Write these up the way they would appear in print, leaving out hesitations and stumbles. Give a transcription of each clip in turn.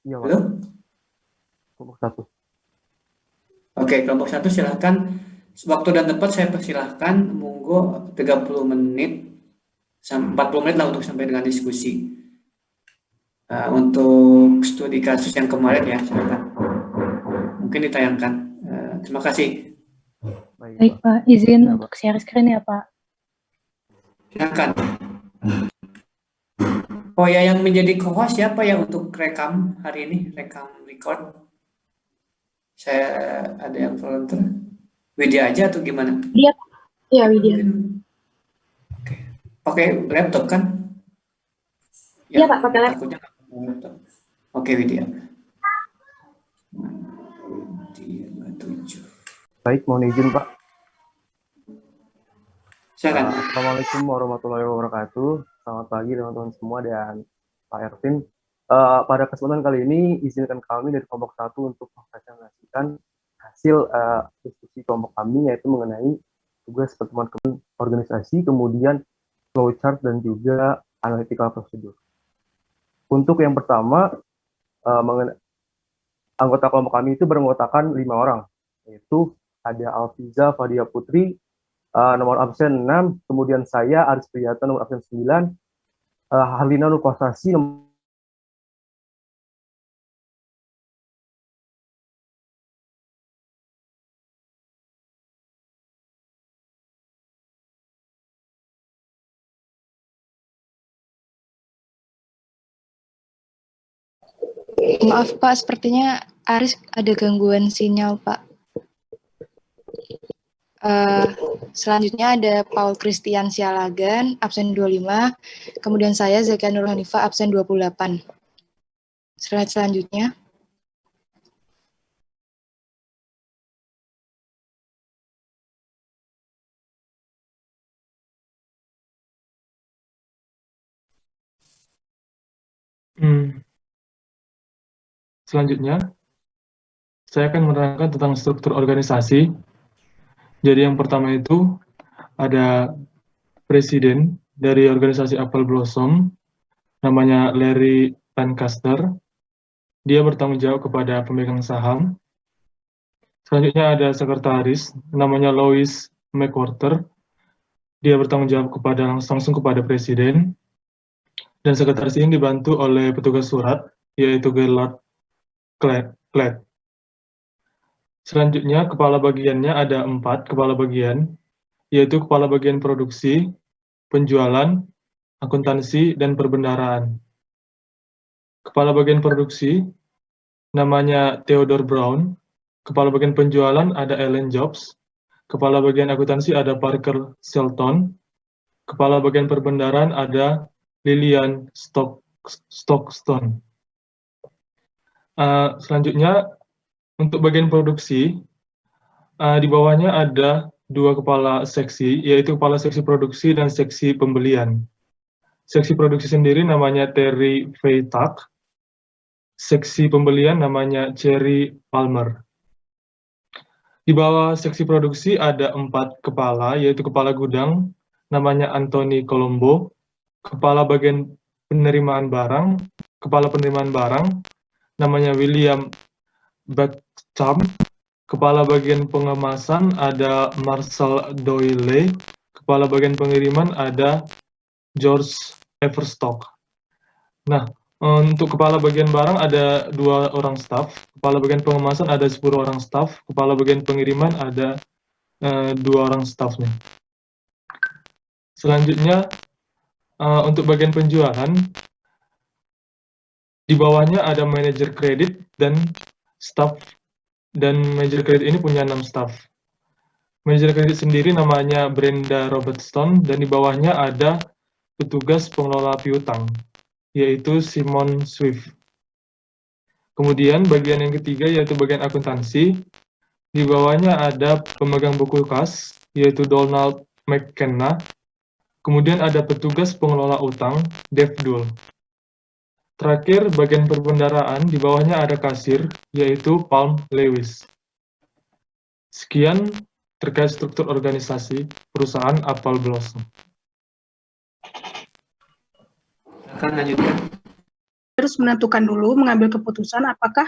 Iya, Mas. Halo? Kelompok satu. Oke, kelompok satu silahkan. Waktu dan tempat saya persilahkan, monggo 30 menit, 40 menit lah untuk sampai dengan diskusi. Untuk studi kasus yang kemarin ya, silakan. Mungkin ditayangkan. Terima kasih. Baik, Baik Pak. Pak, izin Ya, Pak. untuk share screen ya Pak. Silakan. Oh ya, yang menjadi co-host siapa ya untuk rekam hari ini, rekam record? Saya ada yang volunteer. Widya aja atau gimana? Widya, ya Widya. Mungkin pakai laptop kan? Iya Yang Pak, pakai laptop. takutnya nggak pakai laptop. Oke, Widya. Widya 7. Baik, mohon izin, Pak. Silakan. Assalamualaikum warahmatullahi wabarakatuh. Selamat pagi teman-teman semua dan Pak Ervin. Pada kesempatan kali ini, izinkan kami dari kelompok satu untuk mempresentasikan hasil diskusi kelompok kami, yaitu mengenai tugas pertemuan organisasi, kemudian flowchart, dan juga analytical procedure. Untuk yang pertama, anggota kelompok kami itu beranggotakan 5 orang, yaitu ada Alfiza Fadia Putri, nomor absen 6, kemudian saya Aris Priyata nomor absen 9, Harlina Nurkosasi nomor Maaf Pak, sepertinya Aris ada gangguan sinyal Pak. Selanjutnya ada Paul Christian Sialagan, absen 25. Kemudian saya Zakia Nur Hanifah, absen 28. Slide selanjutnya. Selanjutnya, saya akan menerangkan tentang struktur organisasi. Jadi yang pertama itu ada presiden dari organisasi Apple Blossom, namanya Larry Lancaster. Dia bertanggung jawab kepada pemegang saham. Selanjutnya ada sekretaris, namanya Lois McWhorter. Dia bertanggung jawab langsung kepada presiden. Dan sekretaris ini dibantu oleh petugas surat, yaitu Gerlard Klett. Selanjutnya, kepala bagiannya ada 4 kepala bagian, yaitu kepala bagian produksi, penjualan, akuntansi, dan perbendaharaan. Kepala bagian produksi namanya Theodore Brown, kepala bagian penjualan ada Ellen Jobs, kepala bagian akuntansi ada Parker Shelton, kepala bagian perbendaharaan ada Lillian Stockstone. Selanjutnya, untuk bagian produksi, di bawahnya ada 2 kepala seksi, yaitu kepala seksi produksi dan seksi pembelian. Seksi produksi sendiri namanya Terry Freytag, seksi pembelian namanya Cherry Palmer. Di bawah seksi produksi ada 4 kepala, yaitu kepala gudang namanya Anthony Colombo, kepala bagian penerimaan barang namanya William Bacham, kepala bagian pengemasan ada Marcel Doyle, kepala bagian pengiriman ada George Everstock. Nah, untuk kepala bagian barang ada 2 orang staf, kepala bagian pengemasan ada 10 orang staf, kepala bagian pengiriman ada 2 orang stafnya. Selanjutnya, untuk bagian penjualan, di bawahnya ada manajer kredit dan staf, dan manajer kredit ini punya 6 staf. Manajer kredit sendiri namanya Brenda Robertson, dan di bawahnya ada petugas pengelola piutang, yaitu Simon Swift. Kemudian bagian yang ketiga yaitu bagian akuntansi. Di bawahnya ada pemegang buku kas, yaitu Donald McKenna. Kemudian ada petugas pengelola utang, Dave Dull. Terakhir, bagian perbendaharaan, di bawahnya ada kasir, yaitu Palm Lewis. Sekian terkait struktur organisasi perusahaan Apple Blossom. Silakan lanjutkan. harus menentukan dulu, mengambil keputusan apakah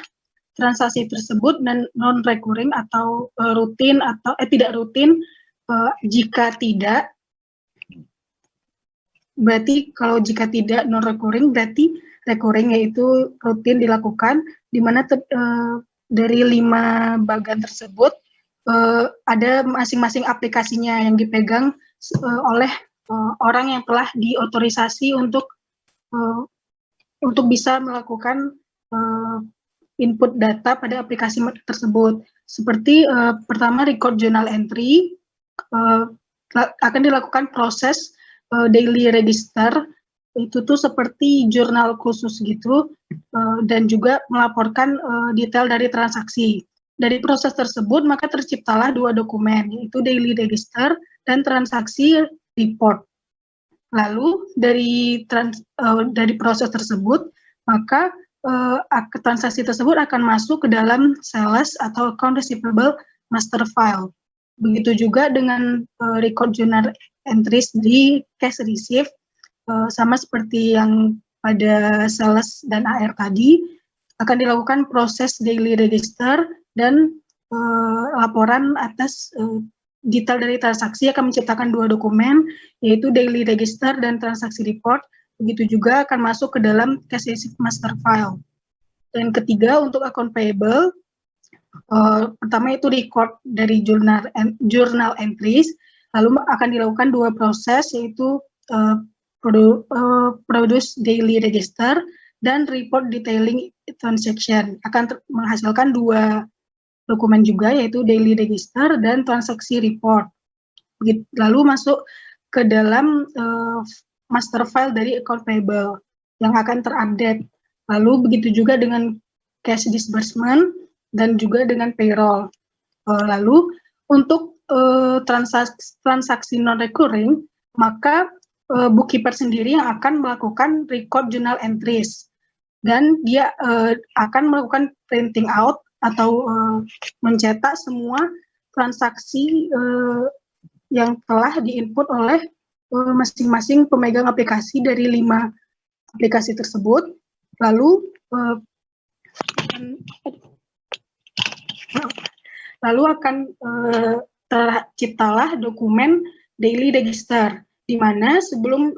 transaksi tersebut dan non-recurring atau rutin atau tidak rutin. Jika tidak, berarti kalau jika tidak non-recurring, berarti recurring, yaitu rutin dilakukan, di mana dari 5 bagian tersebut ada masing-masing aplikasinya yang dipegang oleh orang yang telah diotorisasi untuk bisa melakukan input data pada aplikasi tersebut. Seperti pertama, record journal entry, akan dilakukan proses daily register, itu tuh seperti jurnal khusus gitu, dan juga melaporkan detail dari transaksi. Dari proses tersebut maka terciptalah 2 dokumen, yaitu daily register dan transaksi report. Lalu dari proses tersebut maka transaksi tersebut akan masuk ke dalam sales atau account receivable master file. Begitu juga dengan record journal entries di cash receipt, sama seperti yang pada sales dan AR tadi, akan dilakukan proses daily register dan laporan atas detail dari transaksi, akan menciptakan 2 dokumen, yaitu daily register dan transaksi report. Begitu juga akan masuk ke dalam cash receipt master file. Dan ketiga, untuk account payable, pertama itu record dari journal entries, lalu akan dilakukan 2 proses, yaitu produce daily register dan report detailing transaction. Akan menghasilkan 2 dokumen juga, yaitu daily register dan transaksi report. Lalu masuk ke dalam master file dari account payable yang akan terupdate. Lalu begitu juga dengan cash disbursement dan juga dengan payroll. Lalu untuk transaksi non-recurring, maka bookkeeper sendiri yang akan melakukan record journal entries, dan dia akan melakukan printing out atau mencetak semua transaksi yang telah diinput oleh masing-masing pemegang aplikasi dari 5 aplikasi tersebut. Lalu akan terciptalah dokumen daily register, di mana sebelum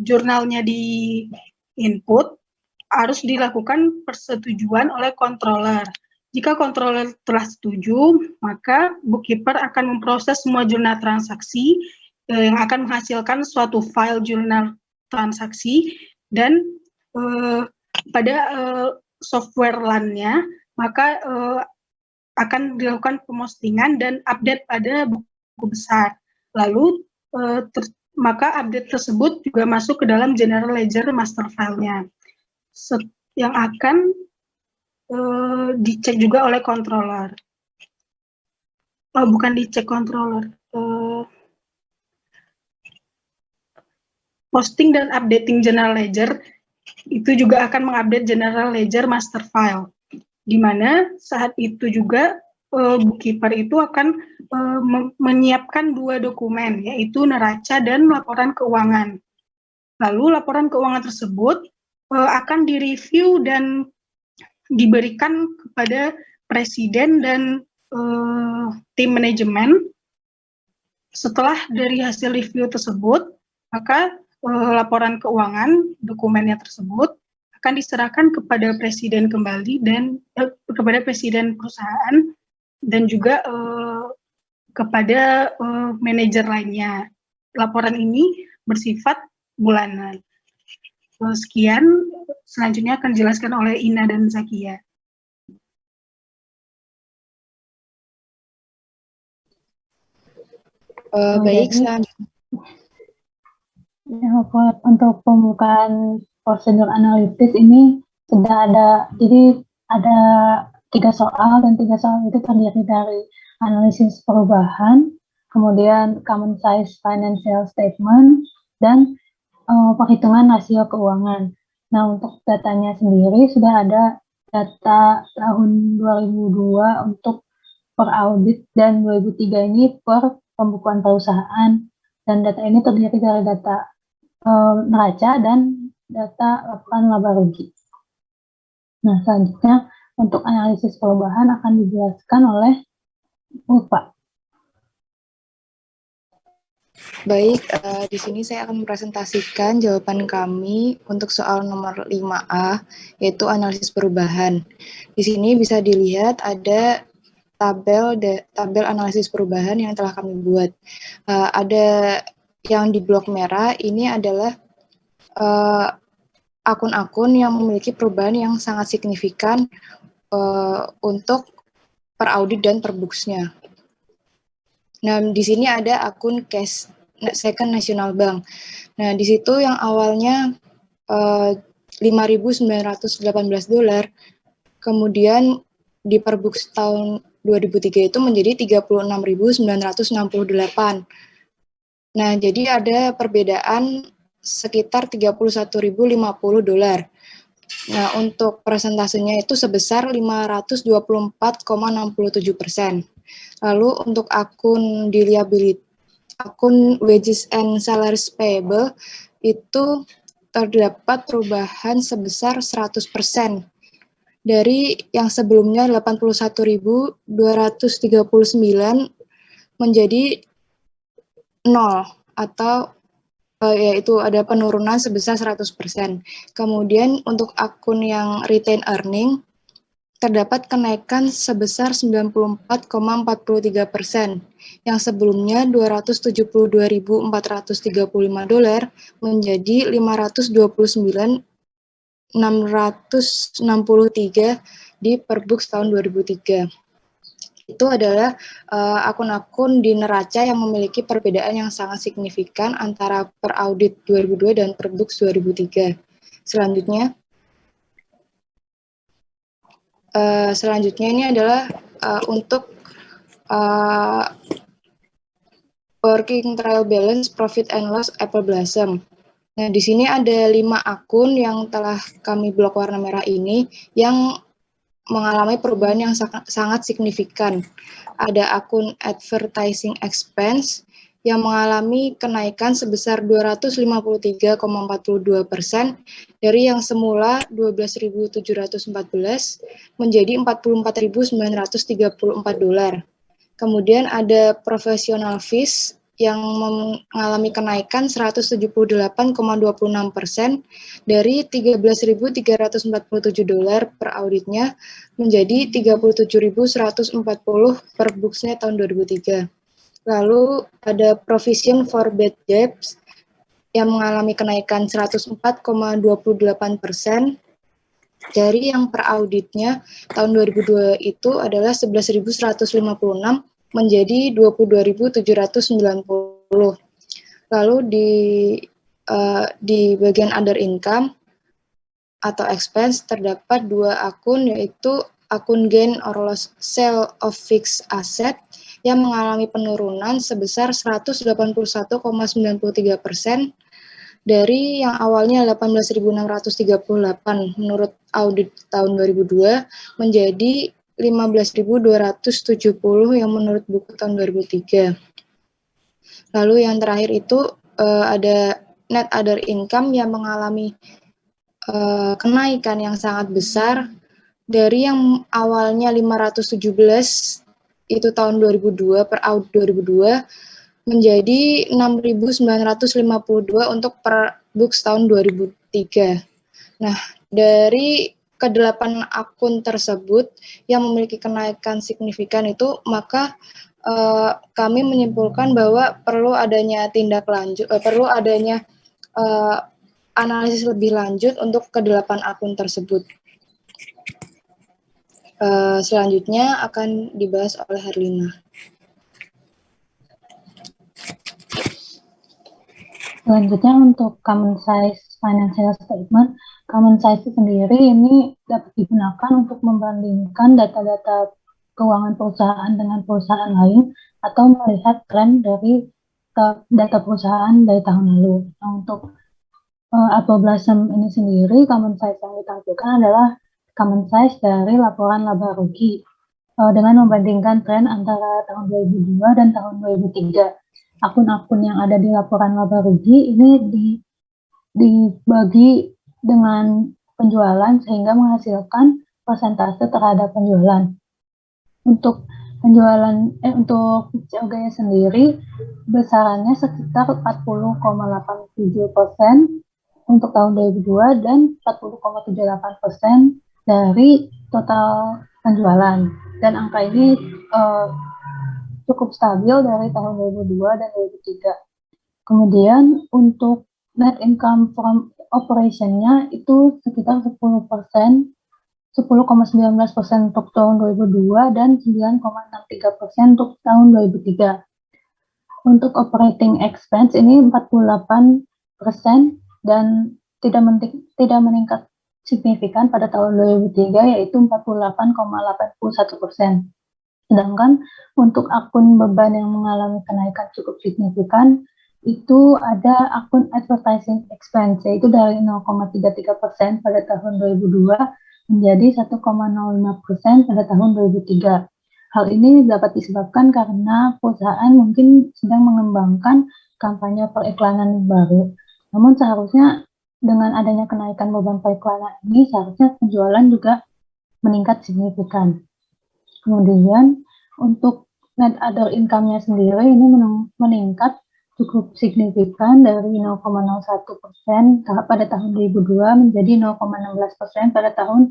jurnalnya di input harus dilakukan persetujuan oleh controller. Jika controller telah setuju, maka bookkeeper akan memproses semua jurnal transaksi yang akan menghasilkan suatu file jurnal transaksi, dan pada software LAN-nya maka akan dilakukan pemostingan dan update pada buku besar. Lalu maka update tersebut juga masuk ke dalam general ledger master file-nya, yang akan dicek juga oleh controller. Bukan dicek controller. Posting dan updating general ledger itu juga akan mengupdate general ledger master file, di mana saat itu juga bookkeeper itu akan menyiapkan 2 dokumen, yaitu neraca dan laporan keuangan. Lalu laporan keuangan tersebut akan direview dan diberikan kepada presiden dan tim manajemen. Setelah dari hasil review tersebut, maka laporan keuangan dokumennya tersebut akan diserahkan kepada presiden kembali dan kepada presiden perusahaan dan juga kepada manajer lainnya. Laporan ini bersifat bulanan. Sekian, selanjutnya akan dijelaskan oleh Ina dan Zakia. Baik, selanjutnya. Untuk pembukaan prosedur analitis ini sudah ada, jadi ada 3 soal, dan 3 soal itu terdiri dari analisis perubahan, kemudian common size financial statement, dan perhitungan rasio keuangan. Nah, untuk datanya sendiri sudah ada data tahun 2002 untuk per audit, dan 2003 ini per pembukuan perusahaan, dan data ini terdiri dari data neraca dan data laporan laba rugi. Nah, selanjutnya untuk analisis perubahan akan dijelaskan oleh Ulfa. Baik, di sini saya akan mempresentasikan jawaban kami untuk soal nomor 5A, yaitu analisis perubahan. Di sini bisa dilihat ada tabel analisis perubahan yang telah kami buat. Ada yang di blok merah, ini adalah akun-akun yang memiliki perubahan yang sangat signifikan untuk per audit dan per books-nya. Nah, di sini ada akun Cash Second National Bank. Nah, di situ yang awalnya $5.918, kemudian di per books tahun 2003 itu menjadi $36.968. Nah, jadi ada perbedaan sekitar $31.050. Nah, untuk persentasenya itu sebesar 524,67%. Lalu untuk akun deliability, akun wages and salaries payable itu terdapat perubahan sebesar 100% dari yang sebelumnya 81.239 menjadi 0 atau yaitu ada penurunan sebesar 100%. Kemudian untuk akun yang retain earning terdapat kenaikan sebesar 94,43%, yang sebelumnya $272.435 menjadi $529.663 di per books tahun 2003. Itu adalah akun-akun di neraca yang memiliki perbedaan yang sangat signifikan antara per audit 2002 dan per books 2003. Selanjutnya ini adalah untuk working trial balance, profit and loss, apple blossom. Nah, di sini ada 5 akun yang telah kami blok warna merah ini yang mengalami perubahan yang sangat signifikan. Ada akun advertising expense yang mengalami kenaikan sebesar 253,42% dari yang semula 12.714 menjadi 44.934 dolar. Kemudian ada professional fees yang mengalami kenaikan 178,26% dari 13.347 dolar per auditnya menjadi 37.140 per books-nya tahun 2003. Lalu ada provision for bad debts yang mengalami kenaikan 104,28% dari yang per auditnya tahun 2002 itu adalah 11.156 menjadi 22.790. Lalu di bagian other income atau expense terdapat 2 akun, yaitu akun gain or loss sale of fixed asset yang mengalami penurunan sebesar 181,93% dari yang awalnya 18.638 menurut audit tahun 2002 menjadi 15.270 yang menurut buku tahun 2003. Lalu yang terakhir itu ada net other income yang mengalami kenaikan yang sangat besar dari yang awalnya 517 itu tahun 2002 per audit 2002 menjadi 6.952 untuk per books tahun 2003. Nah, dari ke-8 akun tersebut yang memiliki kenaikan signifikan itu, maka kami menyimpulkan bahwa perlu adanya analisis lebih lanjut untuk ke-8 akun tersebut. Selanjutnya akan dibahas oleh Herlina. Selanjutnya untuk common size financial statement, common size sendiri ini dapat digunakan untuk membandingkan data-data keuangan perusahaan dengan perusahaan lain atau melihat tren dari data perusahaan dari tahun lalu. Nah, untuk apple blossom ini sendiri, common size yang ditampilkan adalah common size dari laporan laba rugi dengan membandingkan tren antara tahun 2002 dan tahun 2003. Akun-akun yang ada di laporan laba rugi ini dibagi dengan penjualan sehingga menghasilkan persentase terhadap penjualan. Untuk untuk COG sendiri besarannya sekitar 40,87% untuk tahun 2002 dan 40,78% dari total penjualan. Dan angka ini cukup stabil dari tahun 2002 dan 2003. Kemudian untuk net income from operation-nya itu sekitar 10%, 10,19% untuk tahun 2002 dan 9,63% untuk tahun 2003. Untuk operating expense ini 48% dan tidak meningkat signifikan pada tahun 2003 yaitu 48,81%. Sedangkan untuk akun beban yang mengalami kenaikan cukup signifikan itu ada akun advertising expense yaitu dari 0,33% pada tahun 2002 menjadi 1,05% pada tahun 2003. Hal ini dapat disebabkan karena perusahaan mungkin sedang mengembangkan kampanye periklanan baru. Namun seharusnya dengan adanya kenaikan beban periklanan ini seharusnya penjualan juga meningkat signifikan. Kemudian untuk net other income-nya sendiri ini meningkat cukup signifikan dari 0,01% pada tahun 2002 menjadi 0,16% pada tahun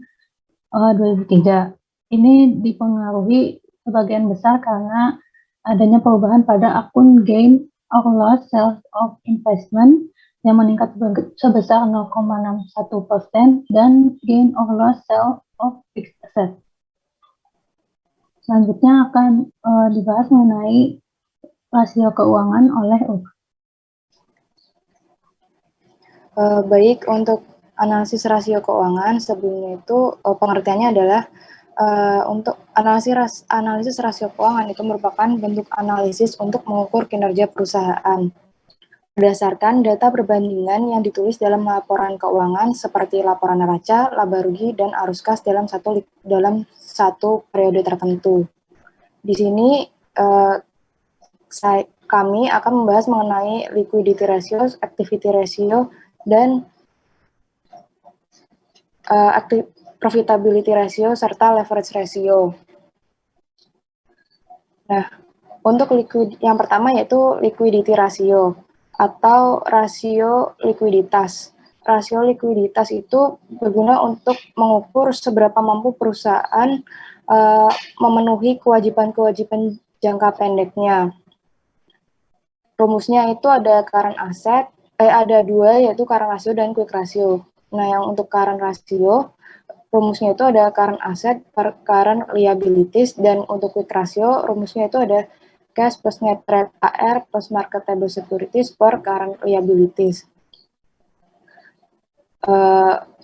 2003. Ini dipengaruhi sebagian besar karena adanya perubahan pada akun gain or loss sales of investment yang meningkat sebesar 0,61% dan gain or loss sale of fixed asset. Selanjutnya akan dibahas mengenai rasio keuangan oleh UG. Baik, untuk analisis rasio keuangan sebelumnya itu pengertiannya adalah untuk analisis rasio keuangan itu merupakan bentuk analisis untuk mengukur kinerja perusahaan berdasarkan data perbandingan yang ditulis dalam laporan keuangan seperti laporan neraca, laba rugi, dan arus kas dalam satu periode tertentu. Di sini kami akan membahas mengenai liquidity ratio, activity ratio, dan profitability ratio serta leverage ratio. Nah, untuk yang pertama yaitu liquidity ratio atau rasio likuiditas. Rasio likuiditas itu berguna untuk mengukur seberapa mampu perusahaan memenuhi kewajiban-kewajiban jangka pendeknya. Rumusnya itu ada current asset, ada dua yaitu current ratio dan quick ratio. Nah, yang untuk current ratio rumusnya itu ada current asset per current liabilities, dan untuk quick ratio rumusnya itu ada cash plus net trade AR plus marketable securities per current liabilities.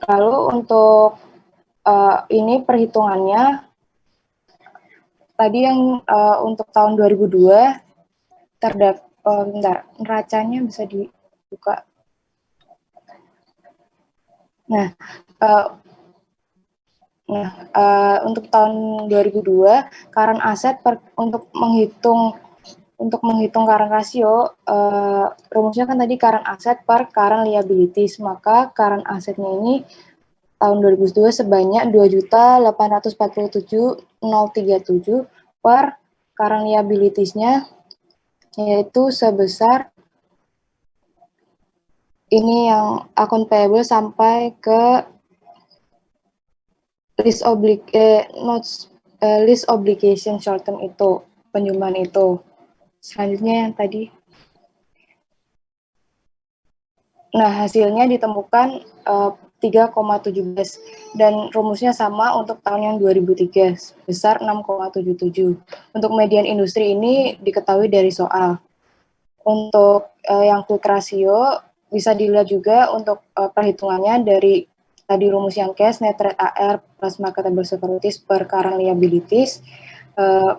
Lalu untuk ini perhitungannya tadi yang untuk tahun 2002 bentar, neracanya bisa dibuka. Nah, untuk tahun 2002 current asset untuk menghitung current ratio, rumusnya kan tadi current asset per current liabilities, maka current assetnya ini tahun 2002 sebanyak 2.847.037 per current liabilities-nya yaitu sebesar ini yang akun payable sampai ke list obligation short term itu, penjualan itu. Selanjutnya yang tadi. Nah, hasilnya ditemukan 3,17 dan rumusnya sama untuk tahun yang 2003, sebesar 6,77. Untuk median industri ini diketahui dari soal. Untuk yang quick ratio bisa dilihat juga untuk perhitungannya dari tadi rumus yang cash, net trade AR plus marketable securities per current liabilities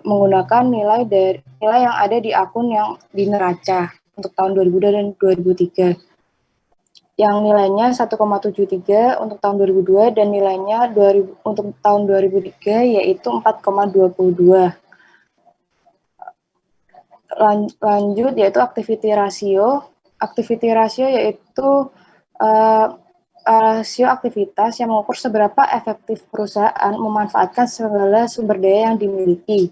menggunakan nilai yang ada di akun yang di neraca untuk tahun 2002 dan 2003. Yang nilainya 1,73 untuk tahun 2002 dan nilainya untuk tahun 2003 yaitu 4,22. Lanjut yaitu activity ratio. Activity ratio yaitu rasio aktivitas yang mengukur seberapa efektif perusahaan memanfaatkan segala sumber daya yang dimiliki.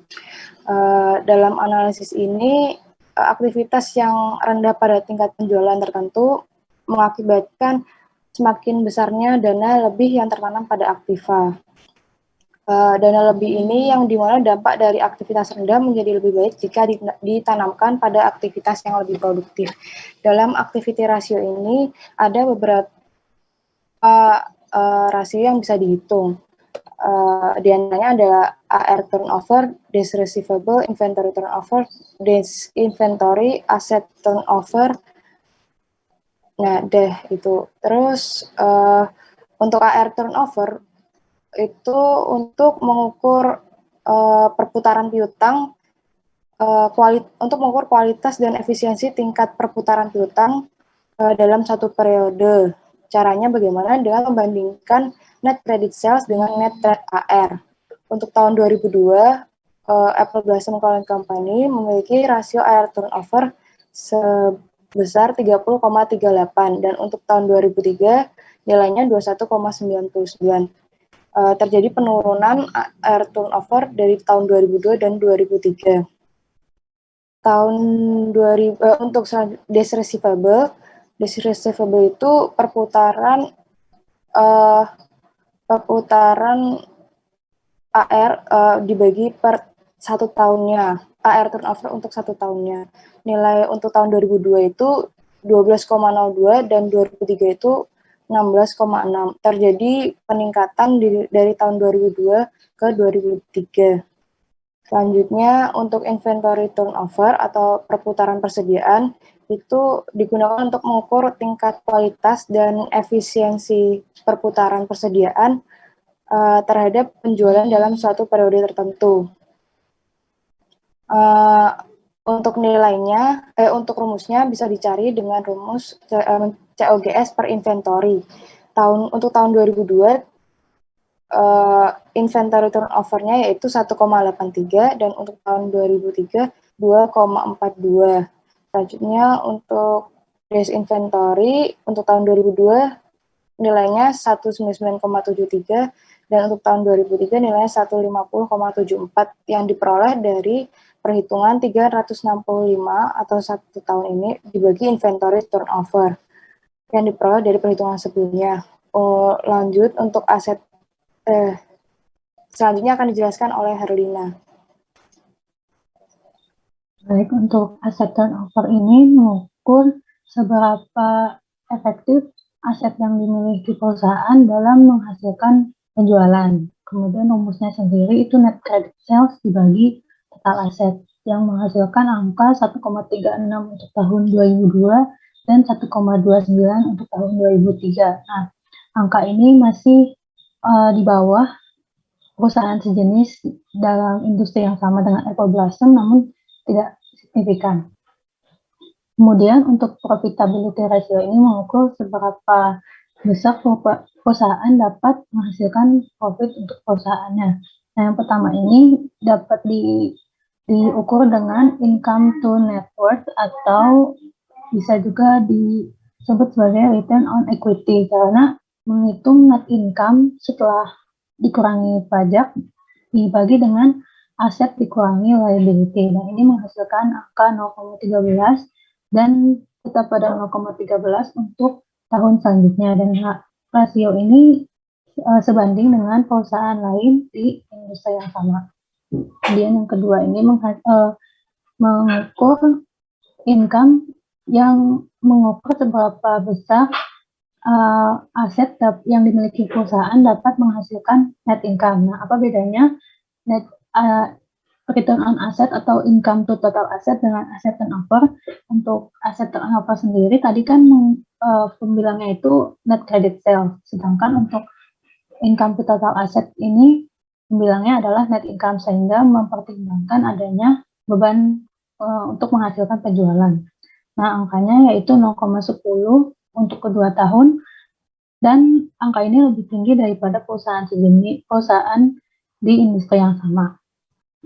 Dalam analisis ini, aktivitas yang rendah pada tingkat penjualan tertentu mengakibatkan semakin besarnya dana lebih yang tertanam pada aktiva. Dana lebih ini yang dimana dampak dari aktivitas rendah menjadi lebih baik jika ditanamkan pada aktivitas yang lebih produktif. Dalam activity ratio ini ada beberapa rasio yang bisa dihitung. Di antaranya ada AR turnover, days receivable, inventory turnover, days inventory, asset turnover. Nah, itu. Terus untuk AR turnover itu untuk mengukur perputaran piutang, untuk mengukur kualitas dan efisiensi tingkat perputaran piutang dalam satu periode. Caranya bagaimana? Dengan membandingkan net credit sales dengan net trade AR. Untuk tahun 2002, Apple Blossom Calling Company memiliki rasio AR turnover sebesar 30,38 dan untuk tahun 2003 nilainya 21,99. Terjadi penurunan AR turnover dari tahun 2002 dan 2003. Untuk days receivable itu perputaran AR dibagi per 1 tahunnya, AR turnover untuk 1 tahunnya. Nilai untuk tahun 2002 itu 12,02 dan 2003 itu 16,6. Terjadi peningkatan dari tahun 2002 ke 2003. Selanjutnya untuk inventory turnover atau perputaran persediaan itu digunakan untuk mengukur tingkat kualitas dan efisiensi perputaran persediaan terhadap penjualan dalam suatu periode tertentu. Untuk nilainya, untuk rumusnya bisa dicari dengan rumus COGS per inventory. Untuk tahun 2002, inventory turnover-nya yaitu 1,83 dan untuk tahun 2003 2,42. Selanjutnya untuk days inventory untuk tahun 2002 nilainya 199,73 dan untuk tahun 2003 nilainya 150,74 yang diperoleh dari perhitungan 365 atau 1 tahun ini dibagi inventory turnover yang diperoleh dari perhitungan sebelumnya. Lanjut untuk aset selanjutnya akan dijelaskan oleh Herlina. Baik, untuk aset turnover ini mengukur seberapa efektif aset yang dimiliki perusahaan dalam menghasilkan penjualan. Kemudian rumusnya sendiri itu net credit sales dibagi total aset yang menghasilkan angka 1,36 untuk tahun 2002 dan 1,29 untuk tahun 2003. Nah, angka ini masih di bawah perusahaan sejenis dalam industri yang sama dengan Apple Blossom, namun tidak signifikan. Kemudian untuk profitability ratio ini mengukur seberapa besar perusahaan dapat menghasilkan profit untuk perusahaannya. Nah, yang pertama ini dapat diukur dengan income to net worth atau bisa juga disebut sebagai return on equity karena menghitung net income setelah dikurangi pajak dibagi dengan aset dikurangi liability. Nah, ini menghasilkan angka 0,13 dan tetap pada 0,13 untuk tahun selanjutnya. Dan rasio ini sebanding dengan perusahaan lain di industri yang sama. Kemudian yang kedua ini mengukur income yang mengukur seberapa besar aset yang dimiliki perusahaan dapat menghasilkan net income. Nah, apa bedanya net return on asset atau income to total asset dengan asset turnover? Untuk asset turnover sendiri tadi kan pembilangnya itu net credit sales, sedangkan untuk income to total asset ini pembilangnya adalah net income, sehingga mempertimbangkan adanya beban untuk menghasilkan penjualan. Nah, angkanya yaitu 0,10 untuk kedua tahun, dan angka ini lebih tinggi daripada perusahaan di industri yang sama.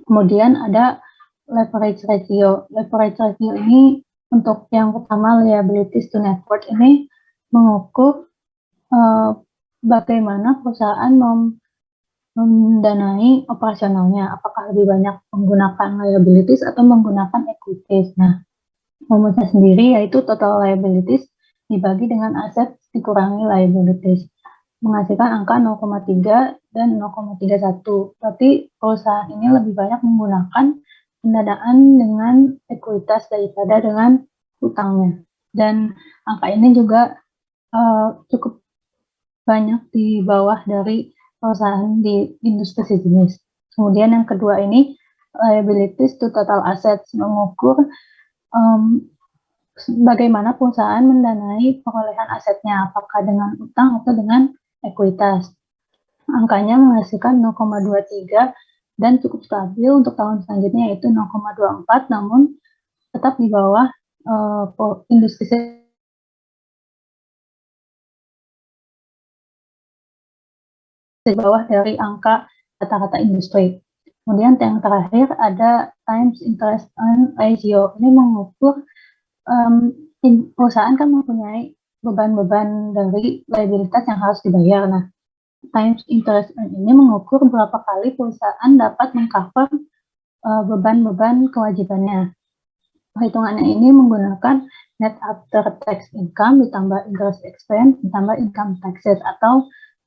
Kemudian ada leverage ratio. Leverage ratio ini untuk yang pertama liabilities to net worth ini mengukur bagaimana perusahaan mendanai operasionalnya, apakah lebih banyak menggunakan liabilities atau menggunakan equities. Nah, rumusnya sendiri yaitu total liabilities dibagi dengan aset dikurangi liabilities, menghasilkan angka 0,3 dan 0,31. Berarti perusahaan ini lebih banyak menggunakan pendanaan dengan ekuitas daripada dengan utangnya. Dan angka ini juga cukup banyak di bawah dari perusahaan di industri sejenis. Kemudian yang kedua ini liabilities to total assets, mengukur bagaimana perusahaan mendanai perolehan asetnya, apakah dengan utang atau dengan ekuitas. Angkanya menghasilkan 0,23 dan cukup stabil untuk tahun selanjutnya yaitu 0,24, namun tetap di bawah industri di bawah dari angka rata-rata industri. Kemudian yang terakhir ada times interest earn ratio. Ini mengukur perusahaan kan mempunyai beban-beban dari liabilitas yang harus dibayar. Nah, times interest earn ini mengukur berapa kali perusahaan dapat mengcover beban-beban kewajibannya. Perhitungannya ini menggunakan net after tax income ditambah interest expense ditambah income taxes atau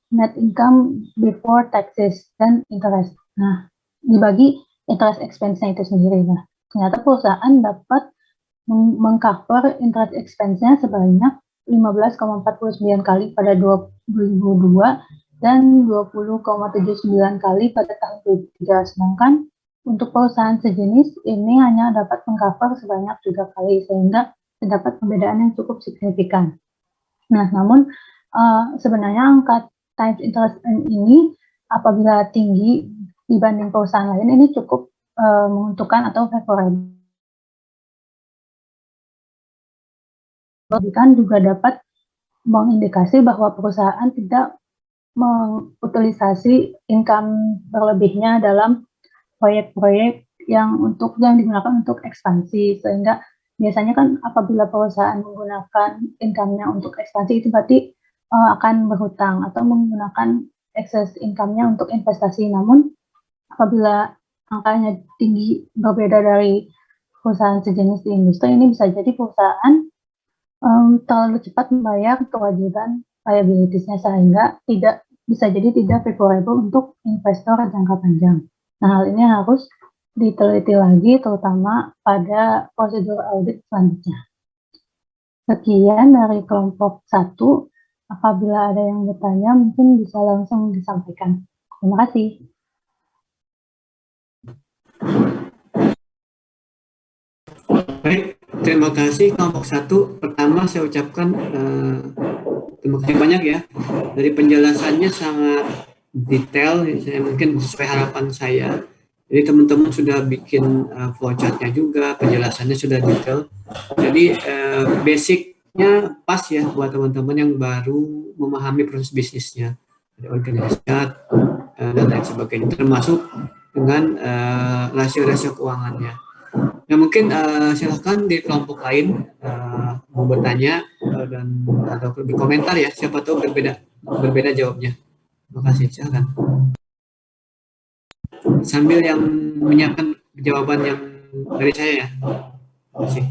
net income before taxes dan interest. Nah, dibagi interest expense-nya itu sendiri. Nah, ternyata perusahaan dapat mengcover interest expense-nya sebanyak 15,49 kali pada 2002 dan 20,79 kali pada tahun 2003. Sedangkan untuk perusahaan sejenis ini hanya dapat mengcover sebanyak 3 kali, sehingga terdapat perbedaan yang cukup signifikan. Nah, namun sebenarnya angka times interest earn ini apabila tinggi dibanding perusahaan lain ini cukup menguntungkan atau favorable. Kan juga dapat mengindikasi bahwa perusahaan tidak mengutilisasi income berlebihnya dalam proyek-proyek yang digunakan untuk ekspansi, sehingga biasanya kan apabila perusahaan menggunakan income-nya untuk ekspansi itu berarti akan berhutang atau menggunakan excess income-nya untuk investasi. Namun apabila angkanya tinggi berbeda dari perusahaan sejenis di industri, ini bisa jadi perusahaan terlalu cepat membayar kewajiban liabilities-nya sehingga bisa jadi tidak favorable untuk investor jangka panjang. Nah, hal ini harus diteliti lagi terutama pada prosedur audit selanjutnya. Sekian dari kelompok 1. Apabila ada yang bertanya mungkin bisa langsung disampaikan. Terima kasih. Baik, terima kasih kelompok 1. Pertama saya ucapkan terima kasih banyak ya. Dari penjelasannya sangat detail, saya mungkin sesuai harapan saya. Jadi teman-teman sudah bikin flowchart-nya juga, penjelasannya sudah detail. Jadi basicnya pas ya buat teman-teman yang baru memahami proses bisnisnya, ada organisasi dan lain sebagainya, termasuk dengan rasio-rasio keuangannya. Nah, mungkin silahkan di kelompok lain mau bertanya atau berkomentar ya, siapa tahu berbeda jawabnya. Terima kasih, silahkan. Sambil yang menyiapkan jawaban yang dari saya ya. Terima kasih.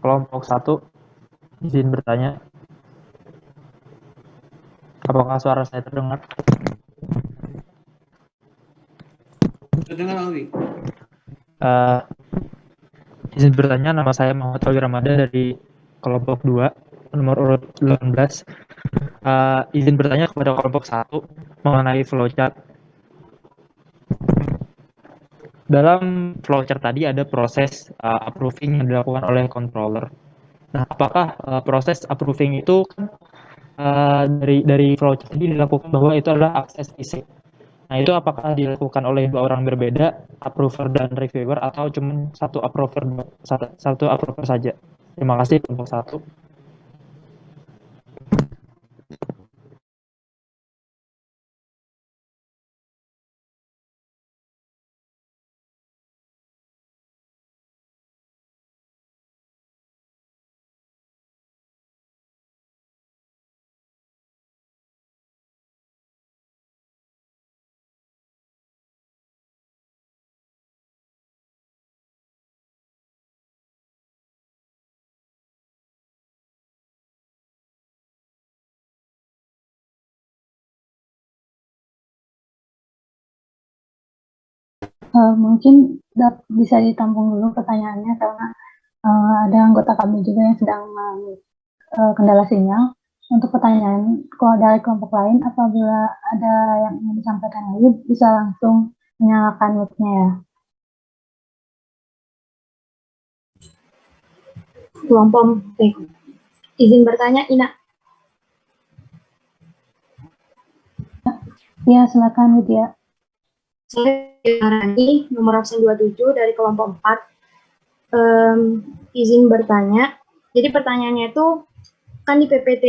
Kelompok 1, izin bertanya. Apakah suara saya terdengar? Terdengar, Alwi. Izin bertanya, nama saya Muhammad Alwi Ramadan dari kelompok 2, nomor urut 18. Izin bertanya kepada kelompok 1 mengenai flowchart. dalam flowchart tadi ada proses approving yang dilakukan oleh controller. Nah, apakah proses approving itu kan dari flowchart tadi dilakukan bahwa itu adalah akses fisik. Nah, itu apakah dilakukan oleh dua orang berbeda, approver dan reviewer, atau cuma satu approver saja? Terima kasih kelompok 1. Mungkin bisa ditampung dulu pertanyaannya karena ada anggota kami juga yang sedang mengalami kendala sinyal. Untuk pertanyaan dari kelompok lain, apabila ada yang ingin disampaikan lagi, bisa langsung menyalakan mic-nya ya. Kelompok izin bertanya, Ina. Ya, silakan Widya. Saya Rani, nomor absen 27 dari kelompok 4. Izin bertanya. Jadi pertanyaannya itu, kan di PPT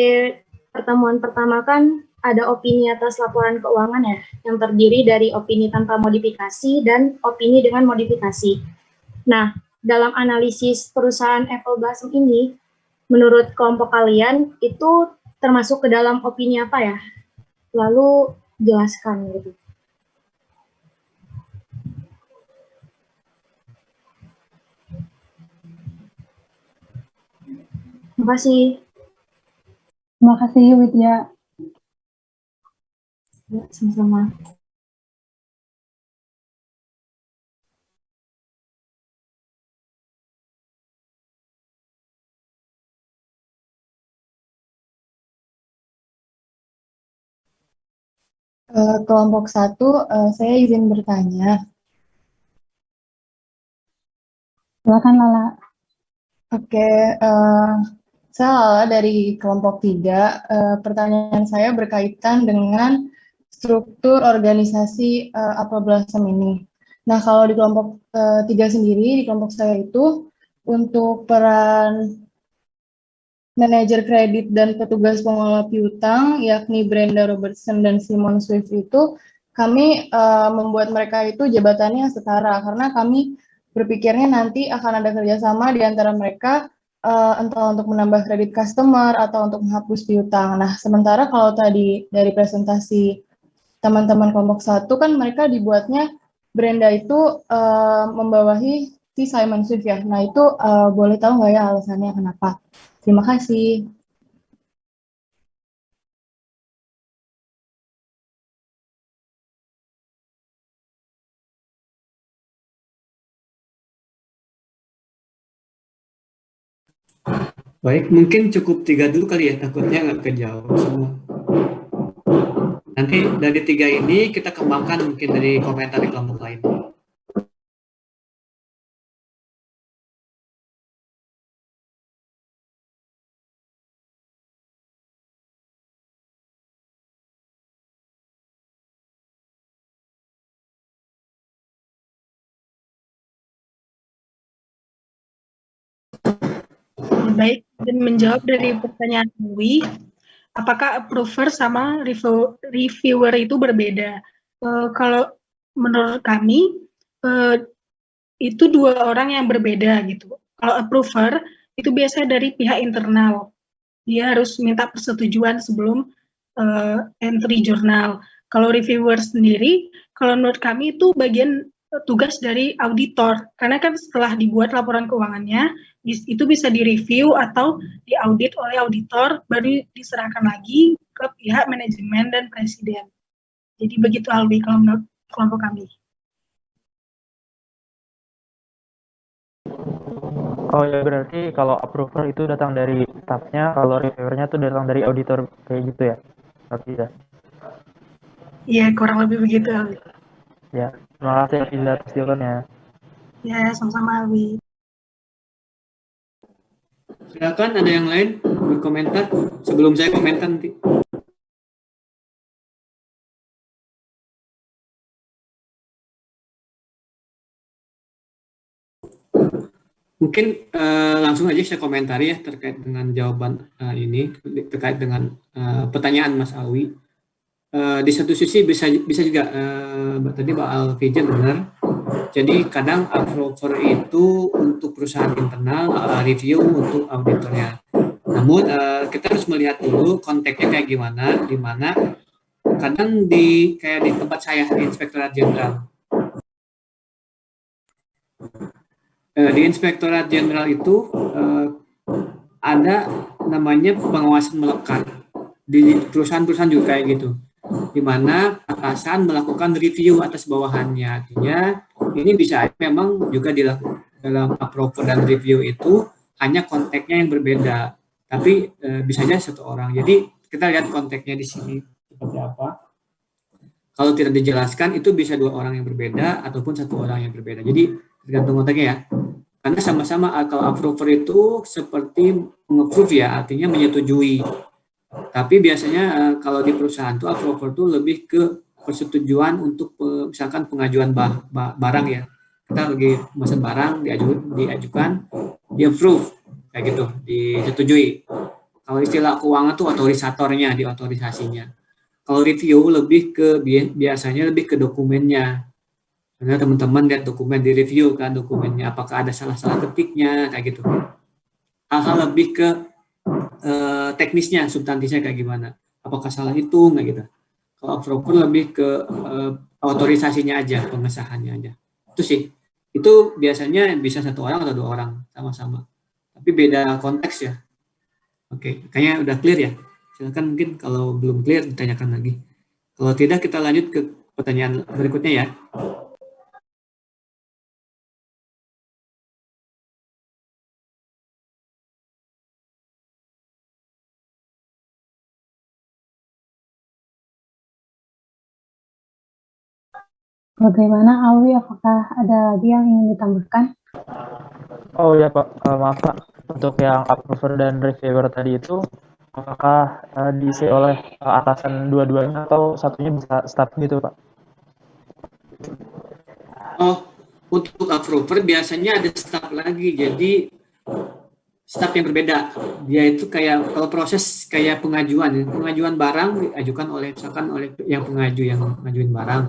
pertemuan pertama kan ada opini atas laporan keuangan ya, yang terdiri dari opini tanpa modifikasi dan opini dengan modifikasi. Nah, dalam analisis perusahaan Apple Blossom ini, menurut kelompok kalian itu termasuk ke dalam opini apa ya? Lalu jelaskan gitu. Terima kasih. Terima kasih Widya. Ya, sama-sama. Kelompok 1, saya izin bertanya. Silakan Lala. Oke, saya Lala dari kelompok 3. Pertanyaan saya berkaitan dengan struktur organisasi Apple Blossom ini. Nah, kalau di kelompok 3 sendiri, di kelompok saya itu, untuk peran manajer kredit dan petugas pengelola piutang, yakni Brenda Robertson dan Simon Swift itu, kami membuat mereka itu jabatannya setara, karena kami berpikirnya nanti akan ada kerjasama di antara mereka, entah untuk menambah kredit customer atau untuk menghapus piutang. Nah, sementara kalau tadi dari presentasi teman-teman kelompok 1 kan mereka dibuatnya Brenda itu membawahi si Simon Swift ya. Nah, itu boleh tahu nggak ya alasannya kenapa? Terima kasih. Baik, mungkin cukup 3 dulu kali ya, takutnya nggak kejauh semua. Nanti dari 3 ini kita kembangkan mungkin dari komentar di kelompok lain. Baik, dan menjawab dari pertanyaan Dewi, apakah approver sama reviewer itu berbeda? Kalau menurut kami, itu dua orang yang berbeda gitu. Kalau approver, itu biasanya dari pihak internal. Dia harus minta persetujuan sebelum entry jurnal. Kalau reviewer sendiri, kalau menurut kami itu bagian tugas dari auditor. Karena kan setelah dibuat laporan keuangannya, itu bisa direview atau diaudit oleh auditor, baru diserahkan lagi ke pihak manajemen dan presiden. Jadi begitu Alwi kalau menurut kelompok kami. Oh ya, berarti kalau approval itu datang dari staffnya, kalau reviewernya itu datang dari auditor kayak gitu ya? Berarti ya? Iya, kurang lebih begitu Alwi. Ya, terima kasih atas jawabannya. Ya, sama-sama Alwi. Silakan ada yang lain berkomentar sebelum saya komentar nanti. Mungkin langsung aja saya komentari ya terkait dengan jawaban ini, terkait dengan pertanyaan Mas Alwi. Di satu sisi bisa juga tadi Mbak Alfijan benar. Jadi kadang approver itu untuk perusahaan internal, review untuk auditornya. Namun kita harus melihat dulu konteksnya kayak gimana, di mana kadang kayak di tempat saya di Inspektorat Jenderal. Di Inspektorat Jenderal itu ada namanya pengawasan melekat di perusahaan-perusahaan juga kayak gitu, di mana atasan melakukan review atas bawahannya. Artinya ini bisa memang juga dilakukan dalam approval dan review itu hanya konteksnya yang berbeda, tapi bisa saja satu orang. Jadi kita lihat konteksnya di sini seperti apa. Kalau tidak dijelaskan itu bisa dua orang yang berbeda ataupun satu orang yang berbeda. Jadi tergantung konteksnya ya. Karena sama-sama kalau approver itu seperti meng-approve ya, artinya menyetujui. Tapi biasanya kalau di perusahaan itu approver itu lebih ke persetujuan untuk misalkan pengajuan barang ya. Kita lagi memesan barang, diajukan, di-approve, kayak gitu, disetujui. Kalau istilah keuangan itu otorisatornya, diotorisasinya. Kalau review lebih ke biasanya lebih ke dokumennya. Karena teman-teman lihat dokumen di review kan dokumennya, apakah ada salah-salah ketiknya kayak gitu. Hal-hal lebih ke teknisnya, substansinya kayak gimana. Apakah salah hitung kayak gitu. Kalau approval lebih ke otorisasinya aja, pengesahannya aja. Itu sih. Itu biasanya bisa satu orang atau dua orang sama-sama. Tapi beda konteks ya. Oke, kayaknya udah clear ya. Silakan mungkin kalau belum clear ditanyakan lagi. Kalau tidak kita lanjut ke pertanyaan berikutnya ya. Bagaimana Alwi, apakah ada lagi yang ingin ditambahkan? Oh ya Pak, maaf Pak, untuk yang approver dan reviewer tadi itu apakah diisi oleh atasan dua-duanya atau satunya bisa staff gitu Pak? Oh, untuk approver biasanya ada staff lagi, jadi staff yang berbeda. Dia itu kayak kalau proses kayak pengajuan barang diajukan oleh misalkan oleh yang pengaju yang ngajuin barang,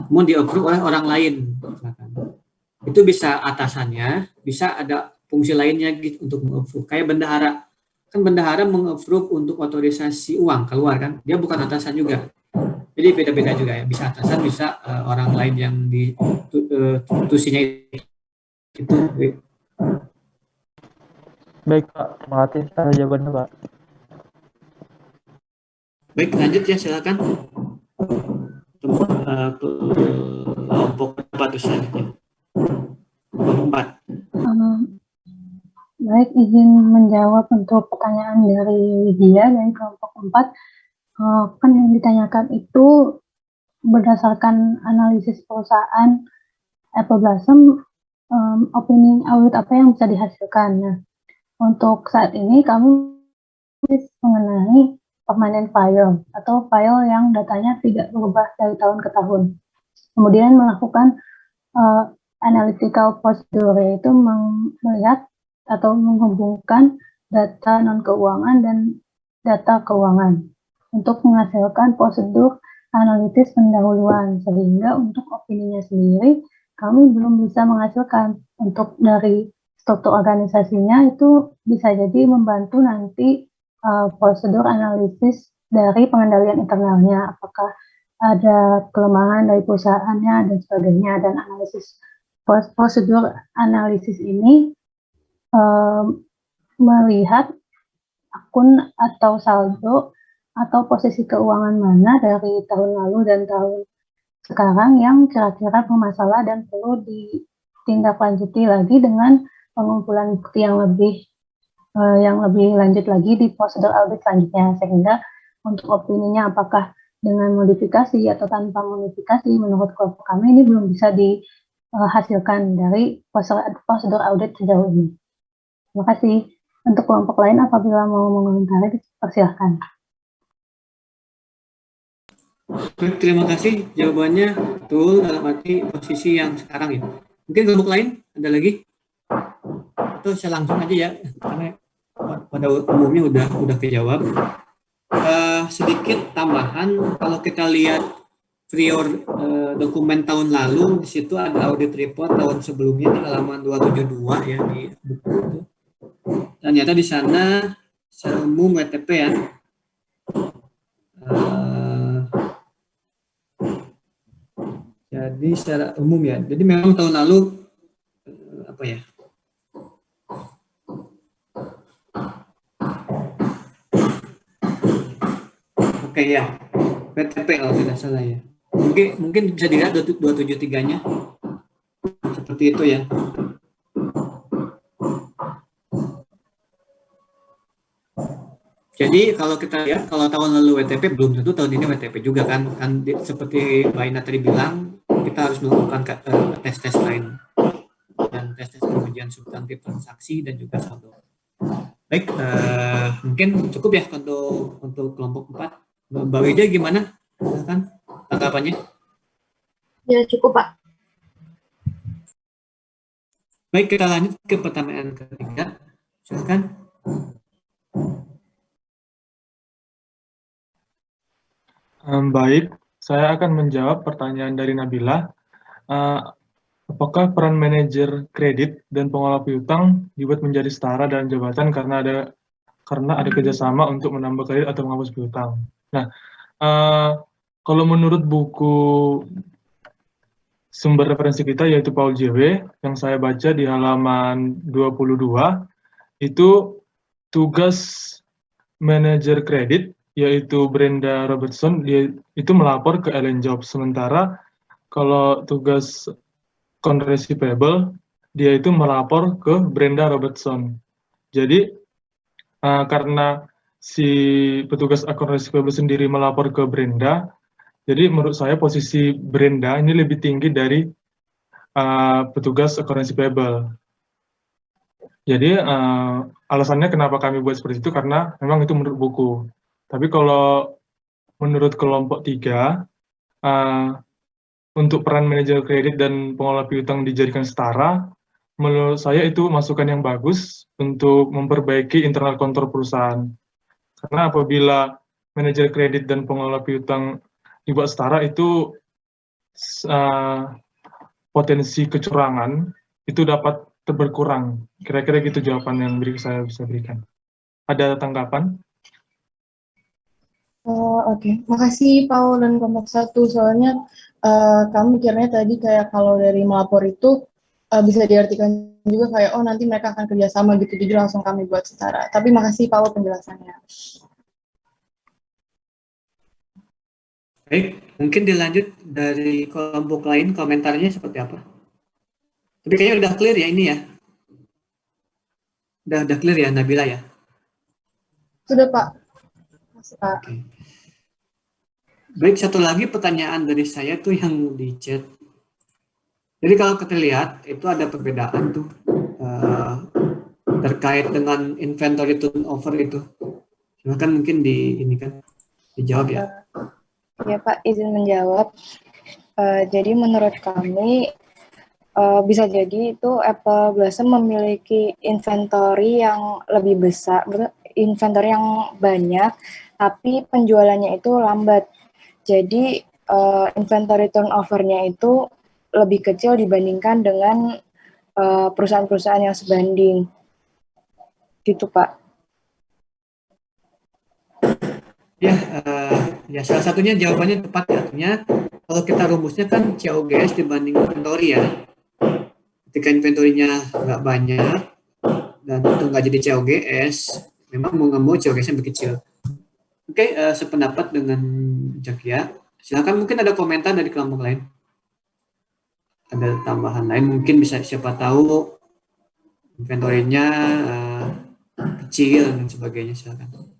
kemudian di-approve oleh orang lain. Misalkan. Itu bisa atasannya, bisa ada fungsi lainnya gitu untuk meng-approve. Kayak bendahara, kan bendahara meng-approve untuk otorisasi uang keluar kan, dia bukan atasan juga. Jadi beda-beda juga ya, bisa atasan, bisa orang lain yang di tusinya itu. Baik Pak, terima kasih atas jawabannya Pak. Baik, lanjut ya silakan. Kelompok 4 selanjutnya. Kelompok 4. Baik, izin menjawab untuk pertanyaan dari Widya dari kelompok 4. Kan yang ditanyakan itu berdasarkan analisis perusahaan Apple Blossom, opini audit apa yang bisa dihasilkan. Nah, untuk saat ini kami mengenai permanent file atau file yang datanya tidak berubah dari tahun ke tahun. Kemudian melakukan analytical procedure, yaitu melihat atau menghubungkan data non-keuangan dan data keuangan untuk menghasilkan prosedur analitis pendahuluan, sehingga untuk opininya sendiri kami belum bisa menghasilkan. Untuk dari struktur organisasinya itu bisa jadi membantu nanti prosedur analisis dari pengendalian internalnya, apakah ada kelemahan dari perusahaannya dan sebagainya, dan analisis prosedur analisis ini melihat akun atau saldo atau posisi keuangan mana dari tahun lalu dan tahun sekarang yang kira-kira bermasalah dan perlu ditindaklanjuti lagi dengan pengumpulan bukti yang lebih lanjut lagi di prosedur audit selanjutnya, sehingga untuk opininya apakah dengan modifikasi atau tanpa modifikasi menurut kelompok kami ini belum bisa hasilkan dari prosedur audit sejauh ini. Terima kasih. Untuk kelompok lain apabila mau mengomentari, persilahkan. Baik, terima kasih jawabannya betul dalam arti posisi yang sekarang ya. Mungkin kelompok lain ada lagi? Atau saya langsung aja ya, karena pada umumnya udah kejawab. Sedikit tambahan, kalau kita lihat prior dokumen tahun lalu, di situ ada audit report tahun sebelumnya di halaman 272 ya di buku itu. Ternyata di sana secara umum WTP ya. Jadi secara umum ya. Jadi memang tahun lalu apa ya? Oke ya. WTP kalau tidak salah ya. Mungkin bisa dilihat 273-nya. Seperti itu ya. Jadi kalau kita lihat, kalau tahun lalu WTP, belum tentu tahun ini WTP juga kan seperti Mbak Ina tadi bilang, kita harus melakukan tes-tes lain dan tes-tes pengujian substantif transaksi dan juga saldo. Baik, mungkin cukup ya untuk kelompok 4. Mbak Widya gimana? Silakan tanggapannya. Ya cukup Pak. Baik, kita lanjut ke pertanyaan ketiga. Silakan. Baik, saya akan menjawab pertanyaan dari Nabila. Apakah peran manajer kredit dan pengelola piutang dibuat menjadi setara dalam jabatan karena ada kerjasama untuk menambah kredit atau menghapus piutang? Nah, kalau menurut buku sumber referensi kita yaitu Paul JW yang saya baca di halaman 22, itu tugas manajer kredit yaitu Brenda Robertson, dia itu melapor ke Ellen Jobs. Sementara kalau tugas account receivable, dia itu melapor ke Brenda Robertson. Jadi karena si petugas account receivable sendiri melapor ke Brenda, jadi menurut saya posisi Brenda ini lebih tinggi dari petugas account receivable. Jadi alasannya kenapa kami buat seperti itu karena memang itu menurut buku. Tapi kalau menurut kelompok 3, untuk peran manajer kredit dan pengelola piutang dijadikan setara, menurut saya itu masukan yang bagus untuk memperbaiki internal kontrol perusahaan. Karena apabila manajer kredit dan pengelola piutang dibuat setara, itu potensi kecurangan itu dapat berkurang. Kira-kira gitu jawaban yang saya bisa berikan. Ada tanggapan? Oke. Makasih Paul dan kelompok 1. Soalnya kami mikirnya tadi kayak kalau dari melapor itu bisa diartikan juga kayak nanti mereka akan kerjasama gitu, jadi langsung kami buat setara. Tapi makasih Paul penjelasannya. Baik, mungkin dilanjut dari kelompok lain, komentarnya seperti apa? Tapi kayaknya udah clear ya ini ya? Udah clear ya Nabila ya? Sudah Pak. Masih Pak. Oke. Baik, satu lagi pertanyaan dari saya tuh yang di chat. Jadi kalau kita lihat itu ada perbedaan tuh terkait dengan inventory turnover itu. Silakan mungkin ini kan dijawab ya. Ya Pak, izin menjawab. Jadi menurut kami bisa jadi itu Apple Blossom memiliki inventory yang lebih besar, inventory yang banyak, tapi penjualannya itu lambat. Jadi inventory turnover-nya itu lebih kecil dibandingkan dengan perusahaan-perusahaan yang sebanding. Gitu Pak. Ya, salah satunya jawabannya tepat ya. Artinya kalau kita rumusnya kan COGS dibanding inventory ya. Ketika inventory-nya nggak banyak dan itu nggak jadi COGS, memang mau nggak mau COGS-nya lebih kecil. Oke, sependapat dengan Jakia. Silakan mungkin ada komentar dari kelompok lain. Ada tambahan lain mungkin bisa siapa tahu inventory-nya kecil dan sebagainya, silakan.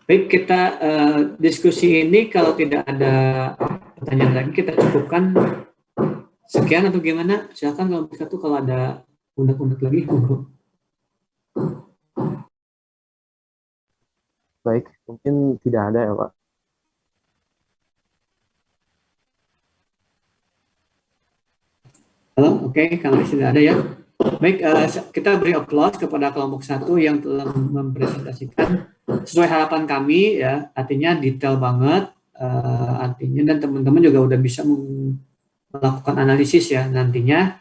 Baik, kita diskusi ini kalau tidak ada pertanyaan lagi kita cukupkan sekian atau gimana? Silakan kalau bisa tuh kalau ada undang-undang lagi. Baik, mungkin tidak ada ya Pak. Halo, oke, kalau sudah ada ya. Baik, kita beri aplaus kepada kelompok 1 yang telah mempresentasikan sesuai harapan kami ya, artinya detail banget, artinya dan teman-teman juga udah bisa melakukan analisis ya nantinya.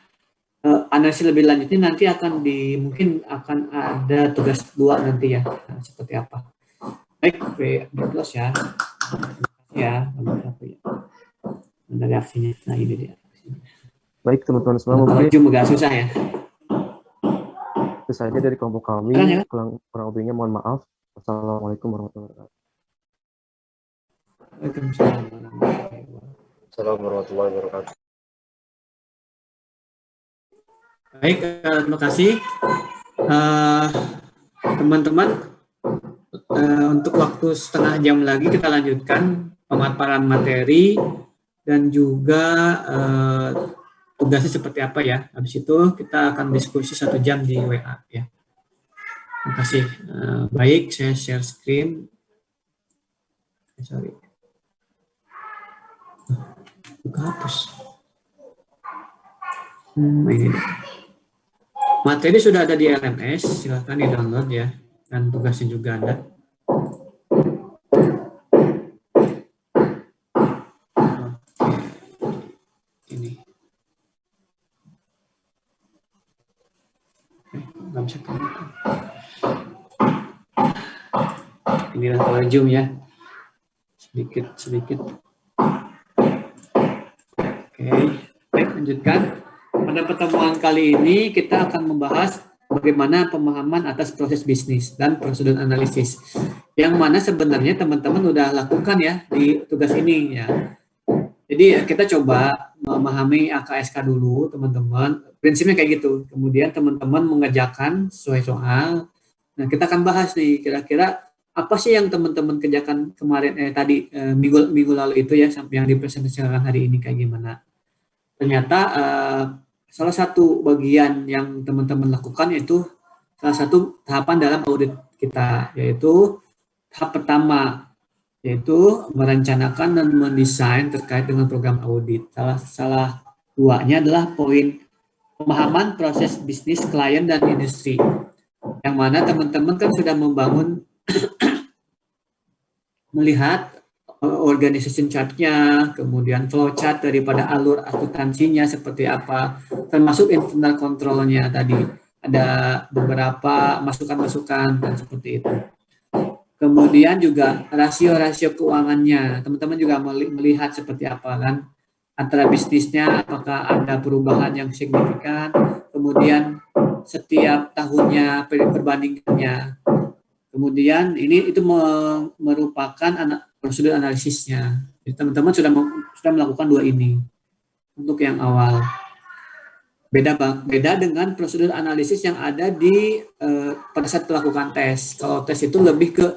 Analisis lebih lanjutnya nanti mungkin akan ada tugas 2 nanti ya, seperti apa. Baik, beri aplaus ya. Ya, ada reaksinya. Nah, ini dia. Baik teman-teman semua, mungkin Zoom agak susah ya. itu saja dari kelompok kami. Ya. Kurang lebihnya mohon maaf. Wassalamualaikum warahmatullahi wabarakatuh. Waalaikumsalam warahmatullahi wabarakatuh. Baik, terima kasih teman-teman. Untuk waktu setengah jam lagi kita lanjutkan pemaparan materi dan juga tugasnya seperti apa ya. Habis itu kita akan diskusi 1 jam di WA ya. Terima kasih. Baik, saya share screen. Sorry. Buka hapus. Ini. Materi sudah ada di LMS, silahkan di-download ya. Dan tugasnya juga ada. Ini. Nggak bisa kelihatan. Inilah kalau Zoom ya. Sedikit. Oke, baik, lanjutkan. Pada pertemuan kali ini kita akan membahas bagaimana pemahaman atas proses bisnis dan prosedur analisis. Yang mana sebenarnya teman-teman udah lakukan ya di tugas ini ya. Jadi kita coba memahami AKSK dulu teman-teman. Prinsipnya kayak gitu. Kemudian teman-teman mengerjakan sesuai soal. Nah, kita akan bahas nih kira-kira apa sih yang teman-teman kerjakan kemarin minggu lalu itu ya, sampai yang dipresentasikan hari ini kayak gimana. Ternyata salah satu bagian yang teman-teman lakukan yaitu salah satu tahapan dalam audit kita, yaitu tahap pertama, yaitu merencanakan dan mendesain terkait dengan program audit. Salah 2-nya adalah poin pemahaman proses bisnis klien dan industri, yang mana teman-teman kan sudah membangun melihat organization chart-nya, kemudian flow chart daripada alur akuntansinya seperti apa, termasuk internal control-nya tadi. Ada beberapa masukan-masukan dan seperti itu. Kemudian juga rasio-rasio keuangannya. Teman-teman juga melihat seperti apa kan, antara bisnisnya apakah ada perubahan yang signifikan, kemudian setiap tahunnya perbandingannya. Kemudian itu merupakan prosedur analisisnya. Jadi teman-teman sudah melakukan 2 ini untuk yang awal. Beda dengan prosedur analisis yang ada di pada saat melakukan tes. Kalau tes itu lebih ke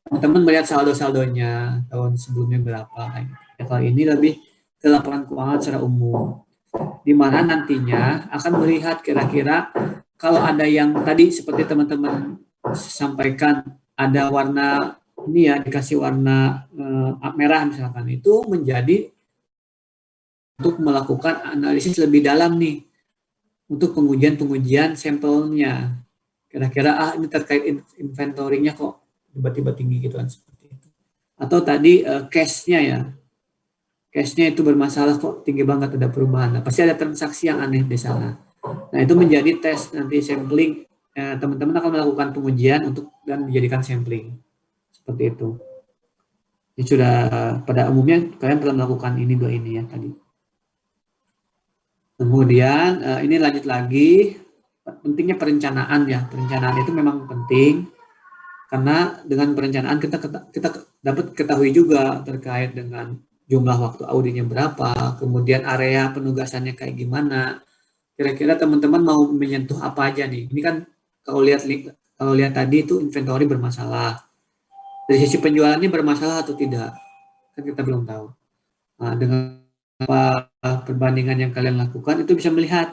teman-teman melihat saldo-saldonya tahun sebelumnya berapa. Ya, kalau ini lebih ke laporan keuangan secara umum, di mana nantinya akan melihat kira-kira kalau ada yang tadi seperti teman-teman sampaikan, ada warna ini ya, dikasih warna merah misalkan, itu menjadi untuk melakukan analisis lebih dalam nih untuk pengujian sampelnya. Kira-kira ini terkait inventory-nya kok tiba-tiba tinggi gitu kan, seperti itu. Atau tadi cash-nya ya. Cash-nya itu bermasalah kok tinggi banget, ada perubahan. Nah, pasti ada transaksi yang aneh di sana. Nah, itu menjadi tes nanti sampling. Teman-teman akan melakukan pengujian dan dijadikan sampling. Seperti itu. Ini sudah pada umumnya kalian telah melakukan ini 2 ini ya tadi. Kemudian ini lanjut lagi, pentingnya perencanaan ya. Perencanaan itu memang penting karena dengan perencanaan kita dapat ketahui juga terkait dengan jumlah waktu auditnya berapa, kemudian area penugasannya kayak gimana. Kira-kira teman-teman mau menyentuh apa aja nih? Ini kan kalau lihat tadi itu inventory bermasalah. dari sisi penjualannya bermasalah atau tidak, kan kita belum tahu. Nah, dengan perbandingan yang kalian lakukan itu bisa melihat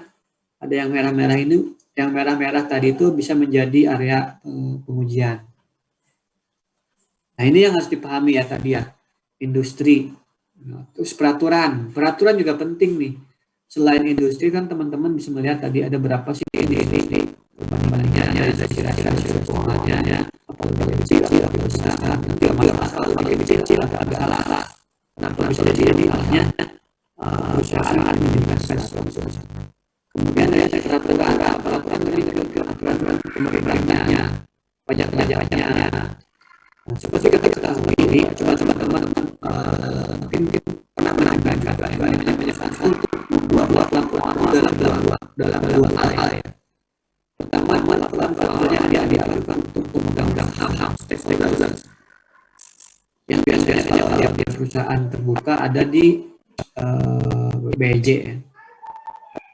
ada yang merah-merah ini, yang merah-merah tadi itu bisa menjadi area pengujian. Nah, ini yang harus dipahami ya tadi ya, industri. Nah, terus peraturan juga penting nih. Selain industri kan teman-teman bisa melihat tadi ada berapa sih ini perbandingannya, rasio keuangannya, apa lebih kecil, lebih besar, nanti masalah lebih kecil, agak salah. Kenapa bisa jadi alahnya perusahaan menjadikan spesial. Kemudian ada peraturan pemerintahnya, pajak-pajaknya. Nah, seperti kita ketahui ini, cuma teman-teman mungkin pernah menambahkan penjelasan untuk membuat laporan dalam dua hal ya. Pertama, laporannya diajukan untuk pemegang saham stakeholders yang biasanya kalau di perusahaan terbuka ada di BEJ ya,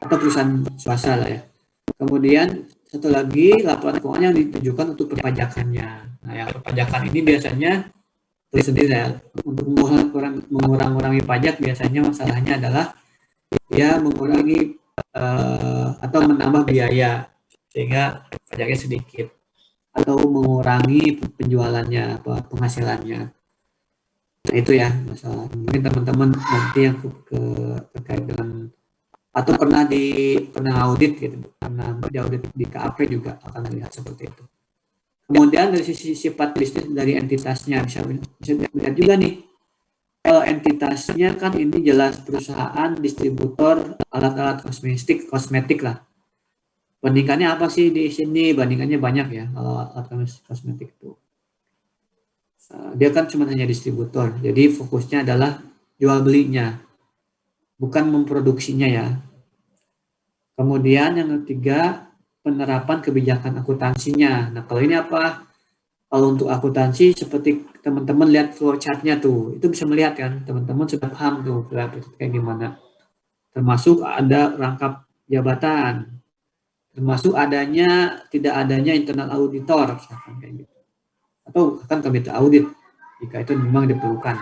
atau perusahaan swasta lah ya. Kemudian satu lagi laporan keuangan yang ditujukan untuk perpajakannya. Nah, yang perpajakan ini biasanya tulis sendiri ya, untuk mengurangi pajak biasanya masalahnya adalah ya mengurangi atau menambah biaya sehingga pajaknya sedikit atau mengurangi penjualannya atau penghasilannya. Nah, itu ya masalah. Mungkin teman-teman nanti yang terkait dengan atau pernah audit gitu, pernah diaudit di KAP juga akan melihat seperti itu. Kemudian dari sisi sifat bisnis dari entitasnya bisa dilihat juga nih. Kalau entitasnya kan ini jelas perusahaan distributor alat-alat kosmetik lah. Bandingkannya apa sih di sini? Bandingkannya banyak ya kalau alat kosmetik itu. Dia kan cuma hanya distributor. Jadi fokusnya adalah jual belinya, bukan memproduksinya ya. Kemudian yang ketiga, penerapan kebijakan akuntansinya. Nah, kalau ini apa? Kalau untuk akuntansi seperti teman-teman lihat flow chart-nya tuh, itu bisa melihat kan, teman-teman sudah paham tuh kayak gimana. Termasuk ada rangkap jabatan, termasuk tidak adanya internal auditor, misalkan kayak gitu. Atau akan komite audit jika itu memang diperlukan.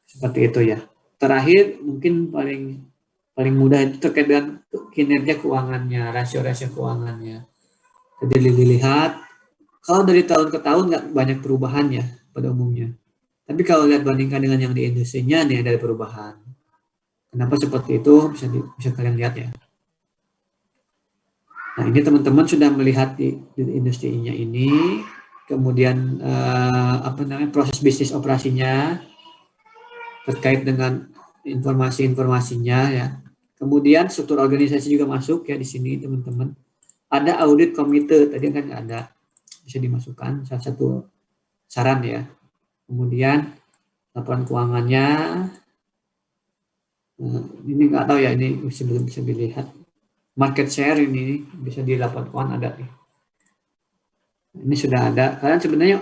Seperti itu ya. Terakhir mungkin paling mudah itu terkait dengan kinerja keuangannya, rasio-rasio keuangannya. Jadi dilihat, kalau dari tahun ke tahun nggak banyak perubahan ya pada umumnya. Tapi kalau lihat bandingkan dengan yang di industrinya nih ada perubahan. Kenapa seperti itu bisa kalian lihat ya. Nah, ini teman-teman sudah melihat di industrinya ini, kemudian proses bisnis operasinya terkait dengan informasi-informasinya ya. Kemudian struktur organisasi juga masuk ya di sini teman-teman. Ada audit komite tadi kan ada, bisa dimasukkan salah satu saran ya. Kemudian laporan keuangannya ini nggak tahu ya, ini belum bisa dilihat. Market share ini bisa di laporan keuangan ada nih. Ini sudah ada. Kalian sebenarnya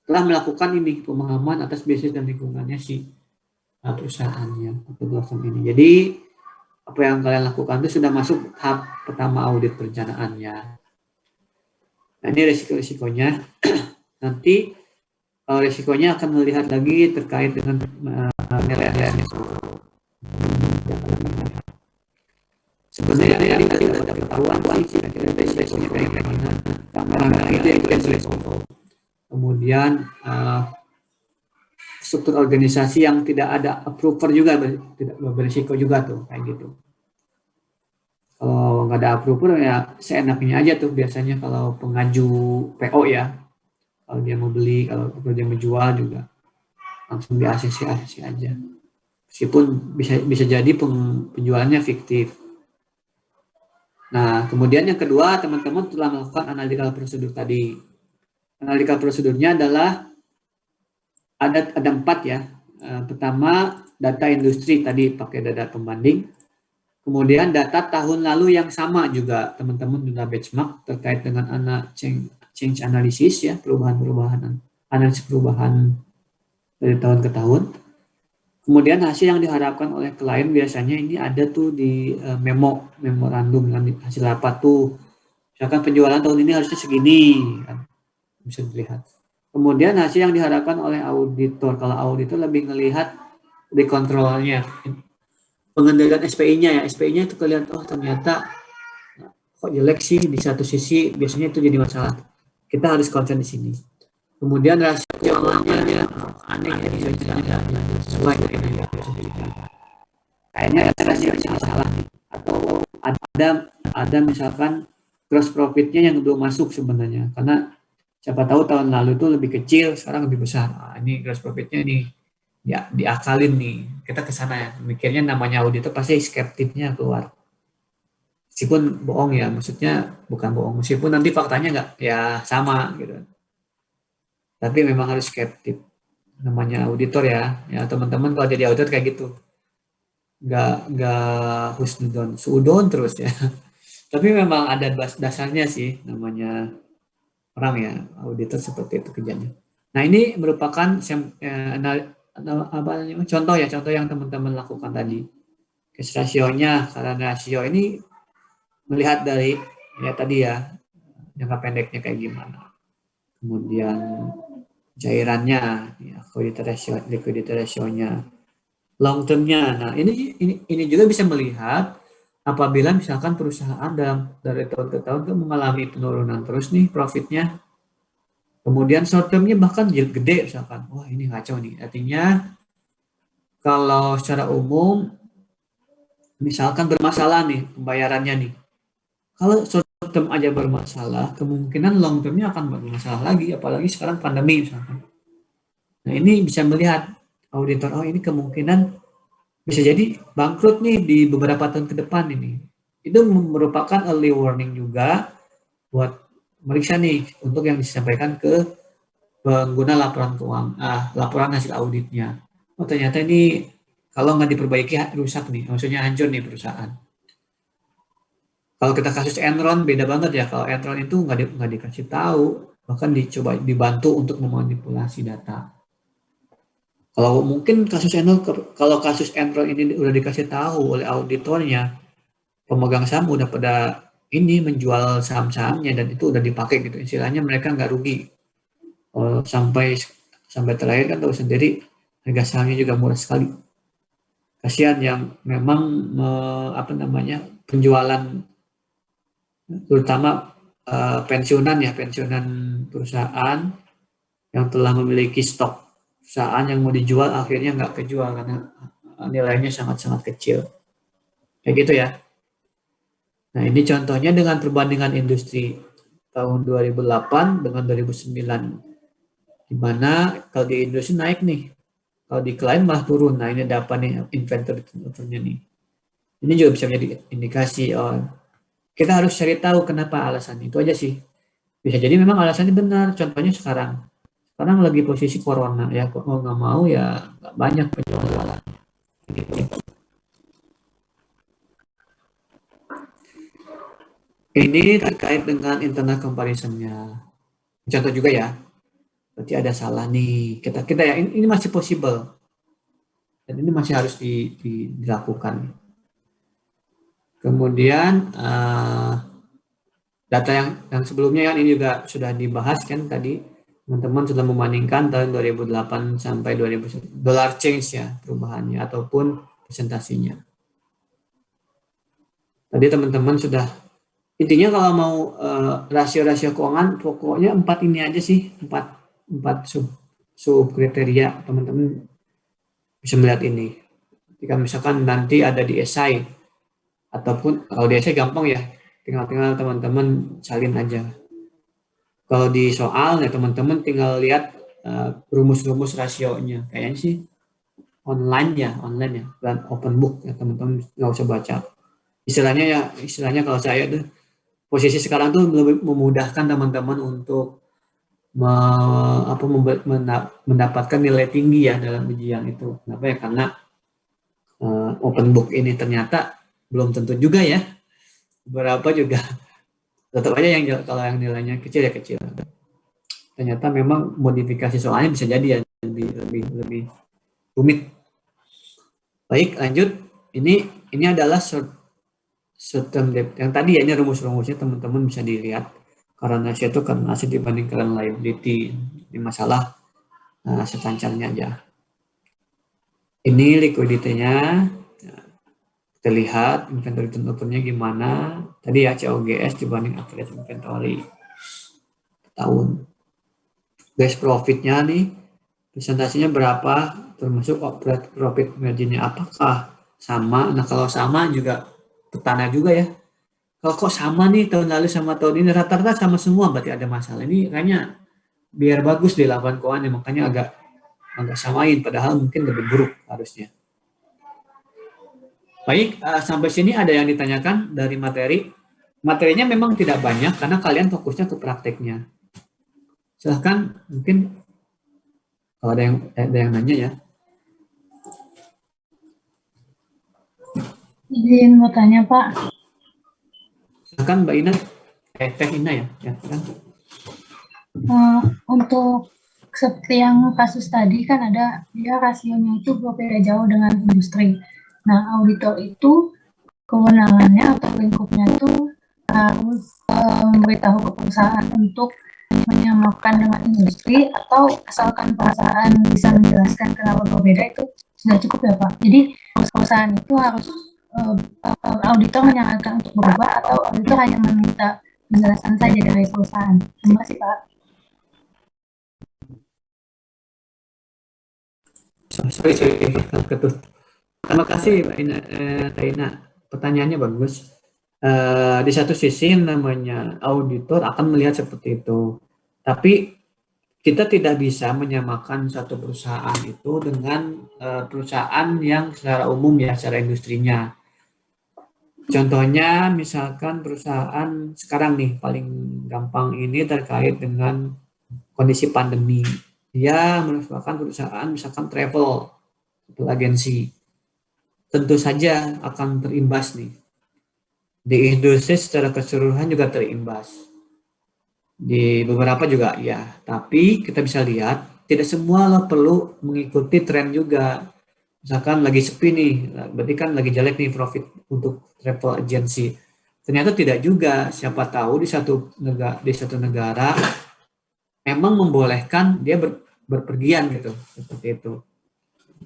telah melakukan ini pemahaman atas bisnis dan lingkungannya si perusahaannya atau platform ini. Jadi apa yang kalian lakukan itu sudah masuk tahap pertama audit perencanaannya. Nah, ini risiko-risikonya. Nanti risikonya akan melihat lagi terkait dengan nilai-nilai risiko. Sebenarnya yang tadi ada ketahuan sih risikonya kayak gimana. Kamera itu yang risiko. Kemudian struktur organisasi yang tidak ada approver juga tidak berisiko juga tuh kayak gitu. Kalau nggak ada approver ya seenaknya aja tuh biasanya kalau pengaju PO ya. Kalau dia mau beli, kalau dia mau jual juga langsung di ACC aja. Meskipun bisa jadi penjualannya fiktif. Nah, kemudian yang kedua teman-teman telah melakukan analytical prosedur tadi. Analytical prosedurnya adalah ada 4 ya. Pertama data industri tadi pakai data pembanding. Kemudian data tahun lalu yang sama juga teman-teman sudah benchmark terkait dengan change analysis ya, analisis perubahan dari tahun ke tahun. Kemudian hasil yang diharapkan oleh klien biasanya ini ada tuh di memorandum dengan hasil rapat tuh. Misalkan penjualan tahun ini harusnya segini kan. Bisa dilihat. Kemudian hasil yang diharapkan oleh auditor. Kalau auditor lebih melihat di kontrolnya, pengendalian SPI-nya ya. SPI-nya itu kelihatan, oh ternyata kok jelek sih di satu sisi, biasanya itu jadi masalah. Kita harus concern di sini. Kemudian rasio keuangannya aneh ya, sesuai dengan kayaknya rasionya salah nih. Atau ada misalkan gross profit-nya yang belum masuk sebenarnya, karena siapa tahu tahun lalu itu lebih kecil, sekarang lebih besar. Ini gross profit-nya nih ya diakalin nih. Kita ke sana ya. Mikirnya namanya audit itu pasti skeptiknya keluar. Meskipun bohong ya, maksudnya bukan bohong. Meskipun nanti faktanya nggak ya sama gitu. Tapi memang harus skeptik. Namanya auditor ya. Ya teman-teman kalau jadi auditor kayak gitu. Nggak husnudon, suudon terus ya. Tapi memang ada dasarnya sih namanya orang ya, auditor seperti itu kerjanya. Nah ini merupakan contoh ya, contoh yang teman-teman lakukan tadi. Cash ratio-nya, current ratio ini melihat dari ya tadi ya, jangka pendeknya kayak gimana. Kemudian cairannya, ya, liquidity ratio-nya, long term-nya. Nah ini juga bisa melihat apabila misalkan perusahaan dari tahun ke tahun itu mengalami penurunan terus nih profitnya. Kemudian short term-nya bahkan gede misalkan. Wah ini kacau nih. Artinya kalau secara umum misalkan bermasalah nih pembayarannya nih. Kalau short term aja bermasalah, kemungkinan long term-nya akan bermasalah lagi. Apalagi sekarang pandemi misalkan. Nah ini bisa melihat auditor, oh ini kemungkinan bisa jadi bangkrut nih di beberapa tahun ke depan ini. Itu merupakan early warning juga buat meriksa nih untuk yang disampaikan ke pengguna laporan hasil auditnya. Oh ternyata ini kalau nggak diperbaiki rusak nih, maksudnya hancur nih perusahaan. Kalau kita kasus Enron beda banget ya. Kalau Enron itu nggak dikasih tahu, bahkan dibantu untuk memanipulasi data. Kalau mungkin kalau kasus Enron ini udah dikasih tahu oleh auditornya, pemegang saham udah pada ini menjual saham-sahamnya dan itu udah dipakai gitu. Istilahnya mereka nggak rugi. Sampai terakhir kan tahu sendiri harga sahamnya juga murah sekali. Kasihan yang memang penjualan terutama pensiunan perusahaan yang telah memiliki stok perusahaan yang mau dijual akhirnya nggak kejual karena nilainya sangat-sangat kecil. Kayak gitu ya. Nah ini contohnya dengan perbandingan industri tahun 2008 dengan 2009. Dimana kalau di industri naik nih, kalau di klien malah turun. Nah ini ada apa nih inventory turnover-nya nih. Ini juga bisa menjadi indikasi. Kita harus cari tahu kenapa alasan itu aja sih. Bisa jadi memang alasannya benar. Contohnya sekarang lagi posisi corona ya, kok mau nggak mau ya nggak banyak penjualan. Ini terkait dengan internal comparison-nya. Contoh juga ya. Berarti ada salah nih. Kita ya ini masih possible. Dan ini masih harus dilakukan. Kemudian data yang sebelumnya kan ini juga sudah dibahas kan tadi. Teman-teman sudah membandingkan tahun 2008 sampai 2000 dollar change ya perubahannya ataupun presentasinya. Tadi teman-teman sudah intinya kalau mau rasio-rasio keuangan pokoknya 4 ini aja sih, 4 sub kriteria teman-teman bisa melihat ini. Jika misalkan nanti ada di esai ataupun kalau di esai gampang ya, tinggal teman-teman salin aja. Kalau di soal ya teman-teman tinggal lihat rumus-rumus rasionya. Kayaknya sih online ya dan open book ya teman-teman nggak usah baca. Istilahnya kalau saya tuh posisi sekarang tuh lebih memudahkan teman-teman untuk mendapatkan nilai tinggi ya dalam ujian itu. Kenapa ya? Karena open book ini ternyata belum tentu juga ya. Beberapa juga tetap aja kalau yang nilainya kecil ya kecil. Ternyata memang modifikasi soalnya bisa jadi ya lebih rumit. Baik, lanjut. Ini adalah short term debt. Yang tadi ya ini rumus-rumusnya teman-teman bisa dilihat. current asset itu current asset dibanding current liability. Ini masalah aset lancarnya aja. Ini liquidity-nya. Kita lihat inventory turnover-nya gimana. Tadi ya COGS dibanding average inventory tahun. Base profit-nya nih, presentasinya berapa, termasuk operating profit margin-nya apakah sama. Nah kalau sama juga petana juga ya. Kalau kok sama nih tahun lalu sama tahun ini, rata-rata sama semua, berarti ada masalah. Ini kayaknya biar bagus di laporan keuangan, makanya agak samain, padahal mungkin lebih buruk harusnya. Baik, sampai sini ada yang ditanyakan dari materi. Materinya memang tidak banyak karena kalian fokusnya ke prakteknya. Silahkan, mungkin kalau ada yang nanya ya. Izin bertanya, Pak. Silahkan Mbak Ina, Teh Ina ya. Kan? Untuk seperti yang kasus tadi kan ada dia rasionya itu berbeda jauh dengan industri. Nah, auditor itu kewenangannya atau lingkupnya itu harus memberitahu ke perusahaan untuk menyamakan dengan industri, atau asalkan perusahaan bisa menjelaskan kenapa berbeda itu sudah cukup ya Pak. Jadi perusahaan itu harus auditor menyarankan untuk berubah, atau auditor hanya meminta penjelasan saja dari perusahaan. Terima kasih Pak. Sorry. Terima kasih Mbak Ina, Taina. Pertanyaannya bagus. Di satu sisi yang namanya auditor akan melihat seperti itu. Tapi kita tidak bisa menyamakan satu perusahaan itu dengan perusahaan yang secara umum ya, secara industrinya. Contohnya misalkan perusahaan sekarang nih paling gampang ini terkait dengan kondisi pandemi. Dia merupakan perusahaan misalkan travel agensi, tentu saja akan terimbas nih. Di industri secara keseluruhan juga terimbas. Di beberapa juga ya, tapi kita bisa lihat tidak semua lo perlu mengikuti tren juga. Misalkan lagi sepi nih, berarti kan lagi jelek nih profit untuk travel agency. Ternyata tidak juga. Siapa tahu di satu negara memang membolehkan dia berpergian gitu, seperti itu.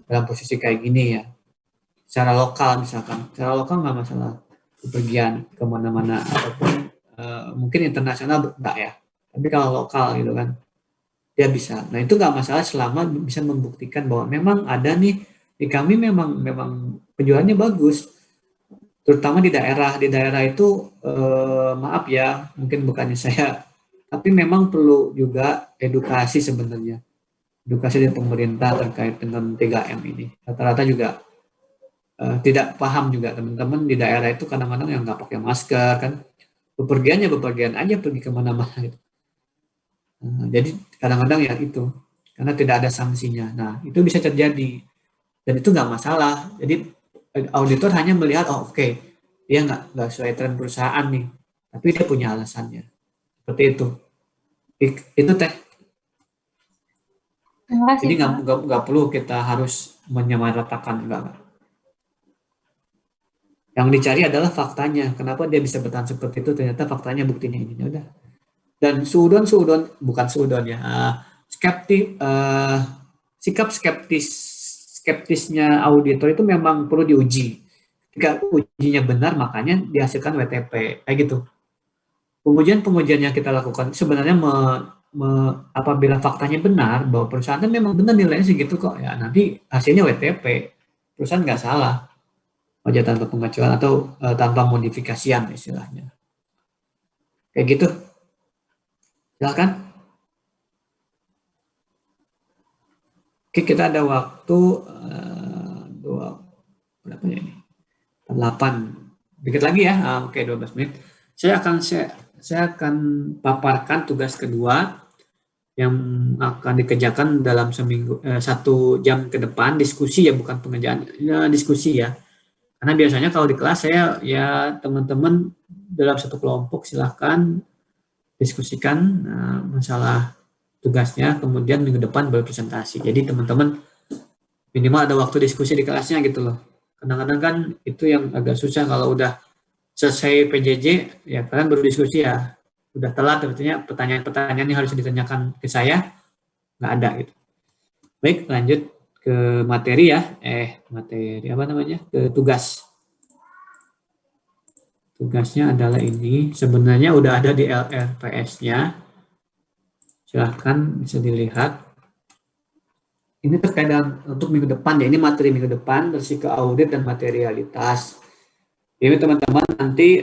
Dalam posisi kayak gini ya, secara lokal misalkan, secara lokal nggak masalah bepergian kemana-mana, ataupun mungkin internasional enggak ya, tapi kalau lokal gitu kan dia bisa. Nah itu nggak masalah selama bisa membuktikan bahwa memang ada nih di kami memang penjualannya bagus, terutama di daerah itu maaf ya, mungkin bukannya saya, tapi memang perlu juga edukasi sebenarnya. Edukasi dari pemerintah terkait dengan 3M ini. Rata-rata juga tidak paham juga teman-teman di daerah itu, kadang-kadang yang nggak pakai masker kan, bepergian aja pergi kemana-mana gitu. Jadi kadang-kadang ya itu karena tidak ada sanksinya. Nah itu bisa terjadi dan itu nggak masalah. Jadi auditor hanya melihat oke, dia nggak sesuai tren perusahaan nih, tapi dia punya alasannya seperti itu. Itu Teh. Jadi nggak perlu kita harus menyamaratakan, enggak. Yang dicari adalah faktanya. Kenapa dia bisa bertahan seperti itu? Ternyata faktanya buktinya ini. Udah. Dan bukan suudon ya. Sikap skeptisnya auditor itu memang perlu diuji. Jika ujinya benar, makanya dihasilkan WTP kayak gitu. Pengujian yang kita lakukan sebenarnya apabila faktanya benar bahwa perusahaan memang benar nilainya segitu kok ya, nanti hasilnya WTP, perusahaan nggak salah, wajah tanpa pengecualian atau tanpa modifikasian istilahnya, kayak gitu. Silakan. Oke, kita ada waktu berapa ya ini? 8, dikit lagi ya. Oke, 12 menit. Saya akan paparkan tugas kedua yang akan dikerjakan dalam 1 jam ke depan, diskusi ya, bukan pengerjaan ya, diskusi ya. Karena biasanya kalau di kelas saya ya teman-teman dalam satu kelompok silahkan diskusikan masalah tugasnya, kemudian minggu depan berpresentasi. Jadi teman-teman minimal ada waktu diskusi di kelasnya gitu loh. Kadang-kadang kan itu yang agak susah kalau udah selesai PJJ ya kalian baru diskusi ya. udah telat, artinya pertanyaan-pertanyaan yang harus ditanyakan ke saya nggak ada gitu. Baik, lanjut ke materi ya. Materi apa namanya? Ke tugas. Tugasnya adalah ini. Sebenarnya udah ada di LRPS-nya. Silahkan bisa dilihat. Ini terkait dengan untuk minggu depan ya. Ini materi minggu depan, risiko audit dan materialitas. Ini teman-teman nanti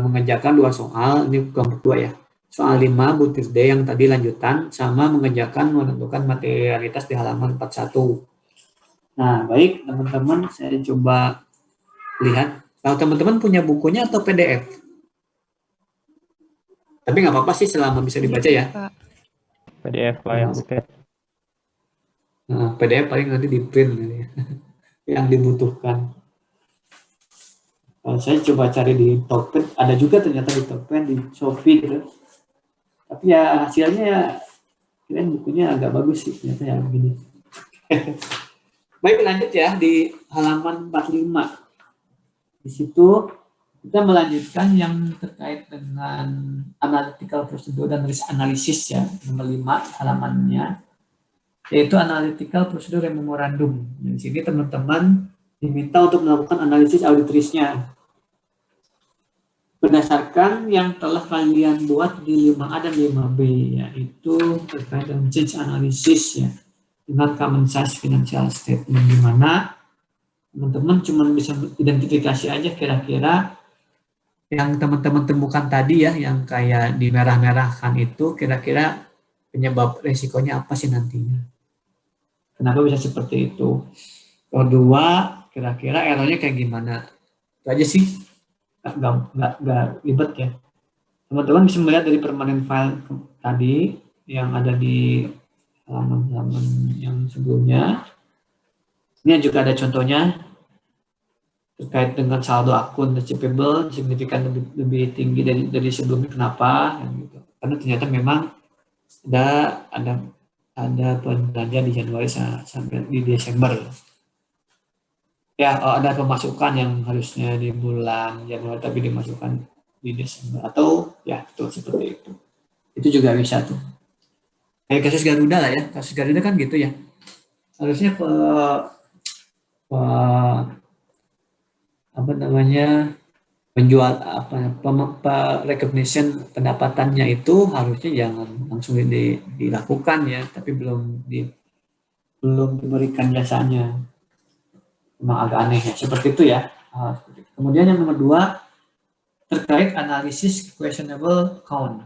mengerjakan 2 soal. Ini kelompok 2 ya. Soal 5 butir D yang tadi lanjutan, sama mengerjakan menentukan materialitas di halaman 41. Nah, baik teman-teman, saya coba lihat. Kalau teman-teman punya bukunya atau PDF? Tapi nggak apa-apa sih selama bisa dibaca ya. PDF Pak yang scan. Nah, PDF paling nanti di print ya. Yang dibutuhkan. Kalau saya coba cari di Tokped, ada juga ternyata di Tokped, di Shopee gitu. Tapi ya hasilnya ya, kirain bukunya agak bagus sih, ternyata ya begini. Baik, lanjut ya di halaman 45. Di situ kita melanjutkan yang terkait dengan analytical procedure dan risk analysis ya, nomor 5 halamannya, yaitu analytical procedure and memorandum. Di sini teman-teman diminta untuk melakukan analisis audit risk-nya berdasarkan yang telah kalian buat di 5A dan 5B, yaitu terkait dengan change analysis ya, dengan common size financial statement, di mana teman-teman cuma bisa identifikasi aja kira-kira yang teman-teman temukan tadi ya, yang kayak di merah-merahkan itu, kira-kira penyebab resikonya apa sih nantinya. Kenapa bisa seperti itu. Kedua, kira-kira errornya kayak gimana. Itu aja sih. Nggak ribet ya. Teman-teman bisa melihat dari permanent file tadi yang ada di halaman-halaman yang sebelumnya. Ini juga ada contohnya terkait dengan saldo akun receivable signifikan lebih tinggi dari sebelumnya. Kenapa? Gitu. Karena ternyata memang ada belanja di Januari sampai di Desember. Ya, ada pemasukan yang harusnya di bulan Januari tapi dimasukkan di Desember, atau ya betul seperti itu. Itu juga bisa tuh. Kayak kasus Garuda lah ya. Kasus Garuda kan gitu ya. Harusnya penjual recognition pendapatannya itu harusnya jangan langsung dilakukan ya, tapi belum diberikan jasanya. Memang agak aneh ya, seperti itu ya. Kemudian yang nomor 2 terkait analisis questionable count.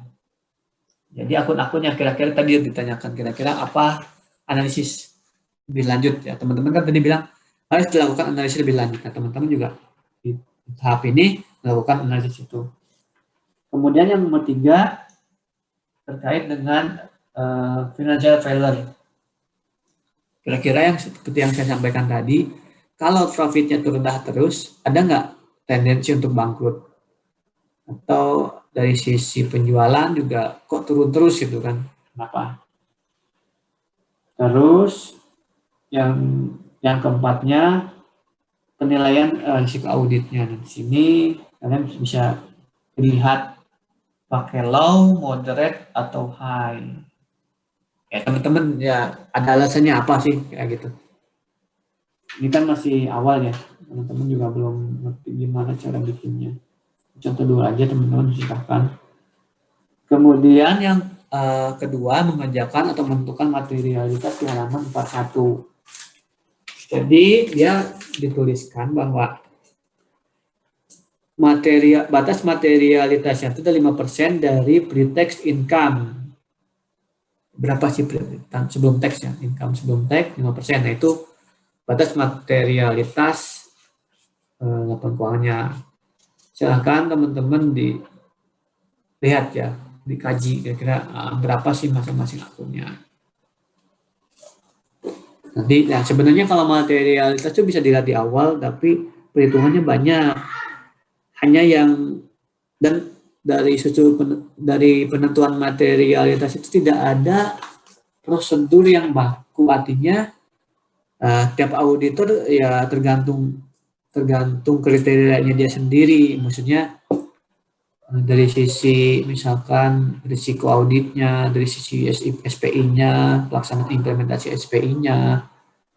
Jadi akun-akun yang kira-kira tadi ditanyakan, kira-kira apa analisis lebih lanjut ya. Teman-teman kan tadi bilang harus dilakukan analisis lebih lanjut. Nah, teman-teman juga di tahap ini melakukan analisis itu. Kemudian yang nomor 3 terkait dengan financial failure. Kira-kira yang seperti yang saya sampaikan tadi, kalau profitnya rendah terus, ada nggak tendensi untuk bangkrut? Atau dari sisi penjualan juga kok turun terus gitu kan? Kenapa? Terus yang keempatnya penilaian risiko auditnya. Di sini kalian bisa lihat pakai low, moderate, atau high. Ya teman-teman ya ada alasannya apa sih kayak gitu. Ini kan masih awal ya, teman-teman juga belum ngerti gimana cara bikinnya. Contoh dulu aja teman-teman, silahkan. Kemudian yang kedua, mengerjakan atau menentukan materialitas di halaman 41. Jadi dia dituliskan bahwa batas materialitasnya itu 5% dari pre-tax income. Berapa sih sebelum tax ya? Income sebelum tax 5%. Nah itu batas materialitas laporan keuangannya. Silahkan teman-teman dilihat ya, dikaji kira-kira berapa sih masing-masing akunnya. Nanti, nah sebenarnya kalau materialitas itu bisa dilihat di awal, tapi perhitungannya banyak. Hanya yang dan dari penentuan materialitas itu tidak ada prosedur yang baku, artinya tiap auditor ya tergantung kriterianya dia sendiri. Maksudnya Dari sisi misalkan risiko auditnya, dari sisi SPI-nya, pelaksanaan implementasi SPI-nya,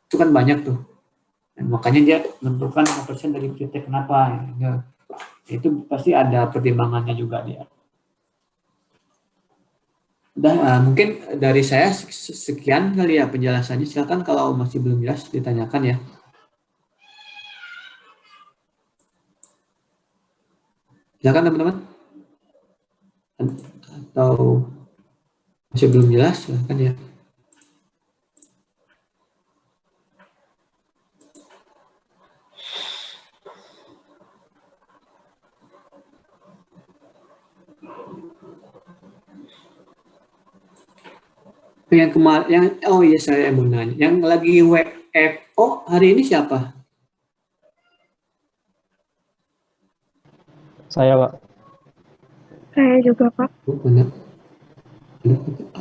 itu kan banyak tuh. Dan makanya dia menentukan 5% dari pre-tax. Kenapa? Ya, itu pasti ada pertimbangannya juga dia. Udah, mungkin dari saya sekian kali ya penjelasannya. Silakan kalau masih belum jelas ditanyakan ya. Silakan teman-teman. Atau masih belum jelas, silakan ya. Yang kemarin, oh iya saya mau nanya, yang lagi WFO hari ini siapa? Saya, Pak. Saya juga, Pak. Oh, benar.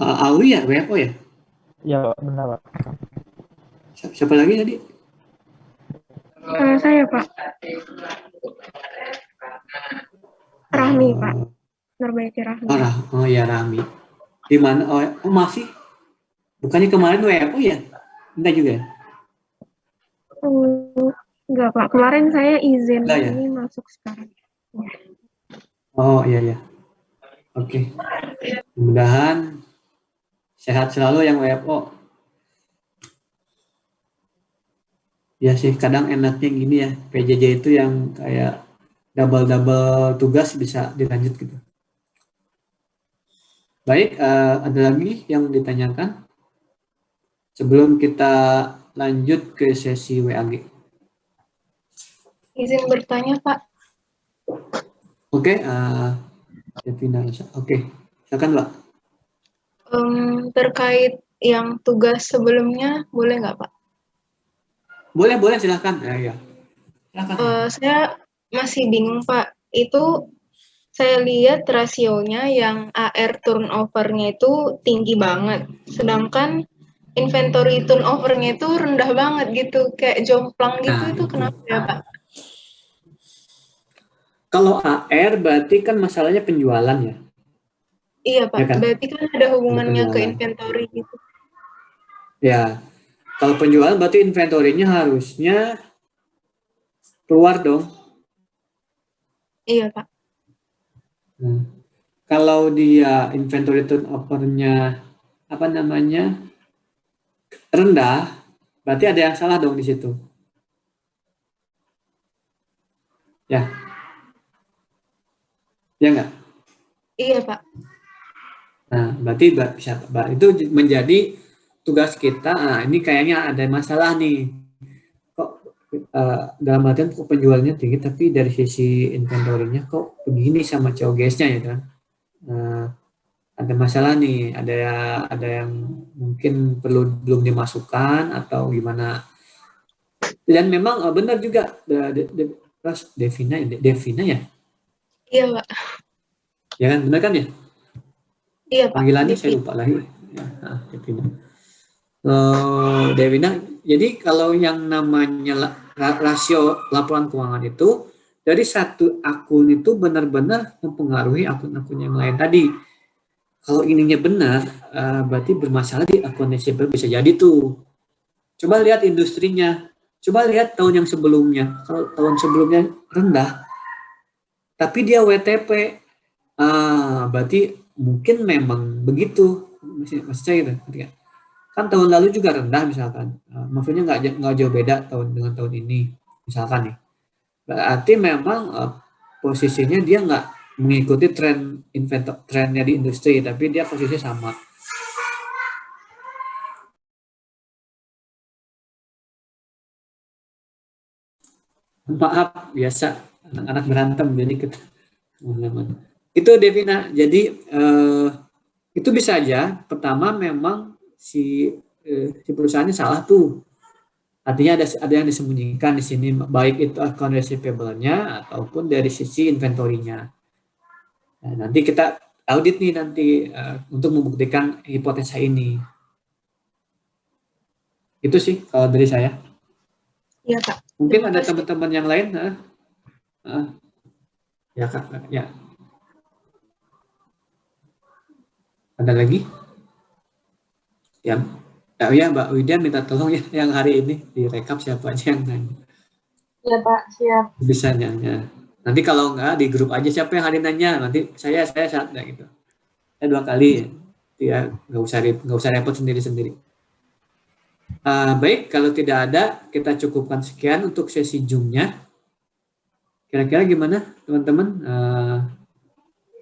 Awi ya, WFO ya? Iya, Pak, benar, Pak. Siapa lagi tadi? Saya, Pak. Rahmi, Pak. Nurbaiti Rahmi. Oh ya, Rami. Di mana? Oh, masih? Bukannya kemarin WFO ya? Enggak juga ya? Enggak, Pak. Kemarin saya izin, Enggak ya? ini masuk sekarang. Oh iya ya. Oke. Mudah-mudahan sehat selalu yang WFO. Ya sih, kadang enaknya gini ya, PJJ itu yang kayak double-double tugas bisa dilanjut gitu. Baik, ada lagi yang ditanyakan sebelum kita lanjut ke sesi WAG. Izin bertanya, Pak. Oke, Devina. Oke, silakan Mbak. Terkait yang tugas sebelumnya, boleh nggak, Pak? Boleh silakan. Ya. Silakan. Saya masih bingung, Pak. Itu saya lihat rasionya yang AR turnover-nya itu tinggi banget. Sedangkan inventory turnover-nya itu rendah banget gitu. Kayak jomplang gitu, Nah, itu kenapa ya, Pak? kalau AR berarti kan masalahnya penjualan ya? Iya, Pak. Ya kan? Berarti kan ada hubungannya ke Penjualan. inventory gitu. Ya, kalau penjualan berarti inventory-nya harusnya keluar dong. Iya, Pak. Nah, kalau dia inventory turnover-nya apa namanya rendah, berarti ada yang salah dong di situ. Ya, ya nggak? Iya, Pak. Nah, berarti bisa itu menjadi tugas kita. Nah, ini kayaknya ada masalah nih. Kok dalam artian kok penjualnya tinggi, tapi dari sisi inventory-nya kok begini sama COGS-nya ya kan? Ada masalah nih, ada yang mungkin belum dimasukkan atau gimana. Dan memang benar juga Devina ya? Iya, Pak. Ya kan, benar kan ya? Iya, Pak. Panggilannya saya lupa lagi. Ya, Devina. Devina, jadi kalau yang namanya rasio laporan keuangan itu dari satu akun itu benar-benar mempengaruhi akun-akun yang lain tadi. Kalau ininya benar, berarti bermasalah di akun receivable bisa jadi tuh. Coba lihat industrinya, coba lihat tahun yang sebelumnya. Kalau tahun sebelumnya rendah, tapi dia WTP, berarti mungkin memang begitu. Masih saya gitu, kan tahun lalu juga rendah misalkan, maksudnya nggak jauh beda dengan tahun ini, misalkan nih. Berarti memang posisinya dia nggak mengikuti trennya di industri, tapi dia posisinya sama. Maaf, biasa anak-anak berantem jadi teman-teman. Itu Devina. Jadi itu bisa aja. Pertama memang si perusahaannya salah tuh. Artinya ada yang disembunyikan di sini, baik itu account receivable-nya ataupun dari sisi inventory-nya. Nah, nanti kita audit nih nanti untuk membuktikan hipotesa ini. Itu sih kalau dari saya. Iya, Pak. Mungkin ada teman-teman yang lain. Ya, Kak. Ya. Ada lagi? Yang ya Mbak Widian minta tolong ya yang hari ini direkap siapa aja yang nanya. Ya Pak, siap. Bisa nanya. Nanti kalau enggak di grup aja siapa yang hari nanya. Nanti saya saat enggak gitu. Saya 2 kali ya nggak usah repot sendiri. Baik, kalau tidak ada kita cukupkan sekian untuk sesi Zoom-nya. Kira-kira gimana teman-teman?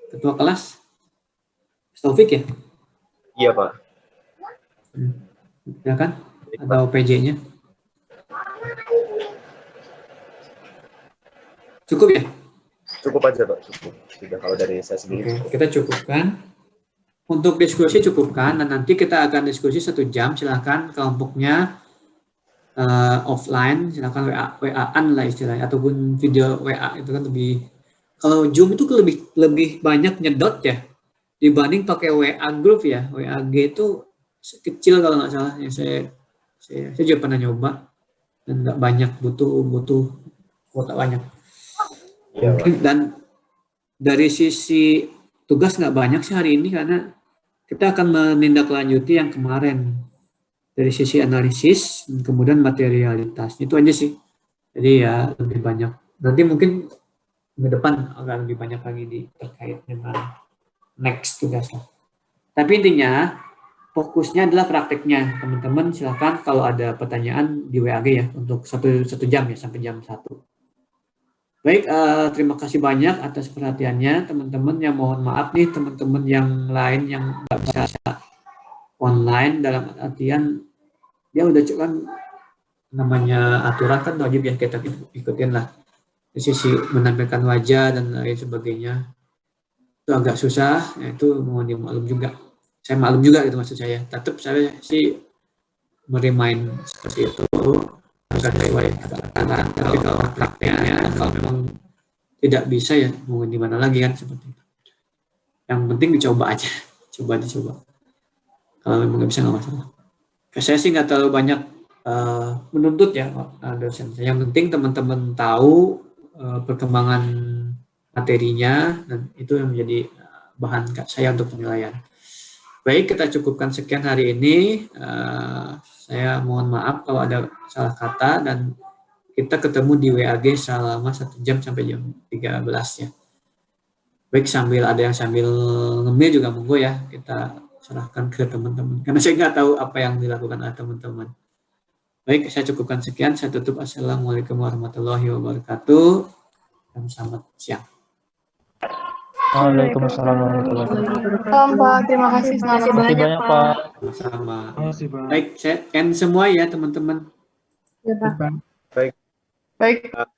Ketua kelas Taufik ya? Iya, Pak. Ya kan? Atau PJ-nya? Cukup ya? Cukup aja, Pak. Cukup. Tidak kalau dari saya sendiri. Oke, kita cukupkan. Untuk diskusi cukupkan, dan nanti kita akan diskusi 1 jam. Silahkan kelompoknya offline, silahkan WA-an lah istilahnya, ataupun video WA itu kan lebih. Kalau Zoom itu lebih banyak nyedot ya, dibanding pakai WA group ya. WAG itu kecil kalau nggak salah. Ya, saya juga pernah nyoba dan nggak banyak, butuh kuota banyak. Iya, Pak. Dan dari sisi tugas nggak banyak sih hari ini karena kita akan menindaklanjuti yang kemarin dari sisi analisis dan kemudian materialitas. Itu aja sih. Jadi ya lebih banyak. Nanti mungkin ke depan akan lebih banyak lagi terkait dengan next tugas. Tapi intinya fokusnya adalah prakteknya. Teman-teman silakan kalau ada pertanyaan di WAG ya untuk satu jam ya sampai jam 1. Baik, terima kasih banyak atas perhatiannya teman-teman. Yang mohon maaf nih teman-teman yang lain yang nggak bisa online, dalam artian dia udah kan namanya aturan kan wajib ya kita ikutin lah. Di sisi menampilkan wajah dan lain sebagainya itu agak susah, ya itu mohon dimaklum juga. Saya maklum juga itu maksud saya. Tetap saya sih merimain seperti itu. Sesuai katakan, tapi kalau prakteknya kalau memang tidak bisa ya mau gimana lagi kan seperti itu. Yang penting dicoba aja, dicoba. Kalau memang nggak bisa nggak masalah. Saya sih nggak terlalu banyak menuntut ya dosen. Yang penting teman-teman tahu perkembangan materinya dan itu yang menjadi bahan saya untuk penilaian. Baik, kita cukupkan sekian hari ini. Saya mohon maaf kalau ada salah kata dan kita ketemu di WAG selama 1 jam sampai jam 13 ya. Baik, ada yang sambil ngemil juga monggo ya, kita serahkan ke teman-teman. Karena saya nggak tahu apa yang dilakukan oleh teman-teman. Baik, saya cukupkan sekian. Saya tutup. Assalamualaikum warahmatullahi wabarakatuh. Dan selamat siang. Waalaikumsalam warahmatullahi wabarakatuh. Salam Pak, terima kasih. Terima kasih banyak Pak. Sama. Terima kasih, Pak. Baik, saya end semua ya teman-teman. Ya Pak. Baik. Baik.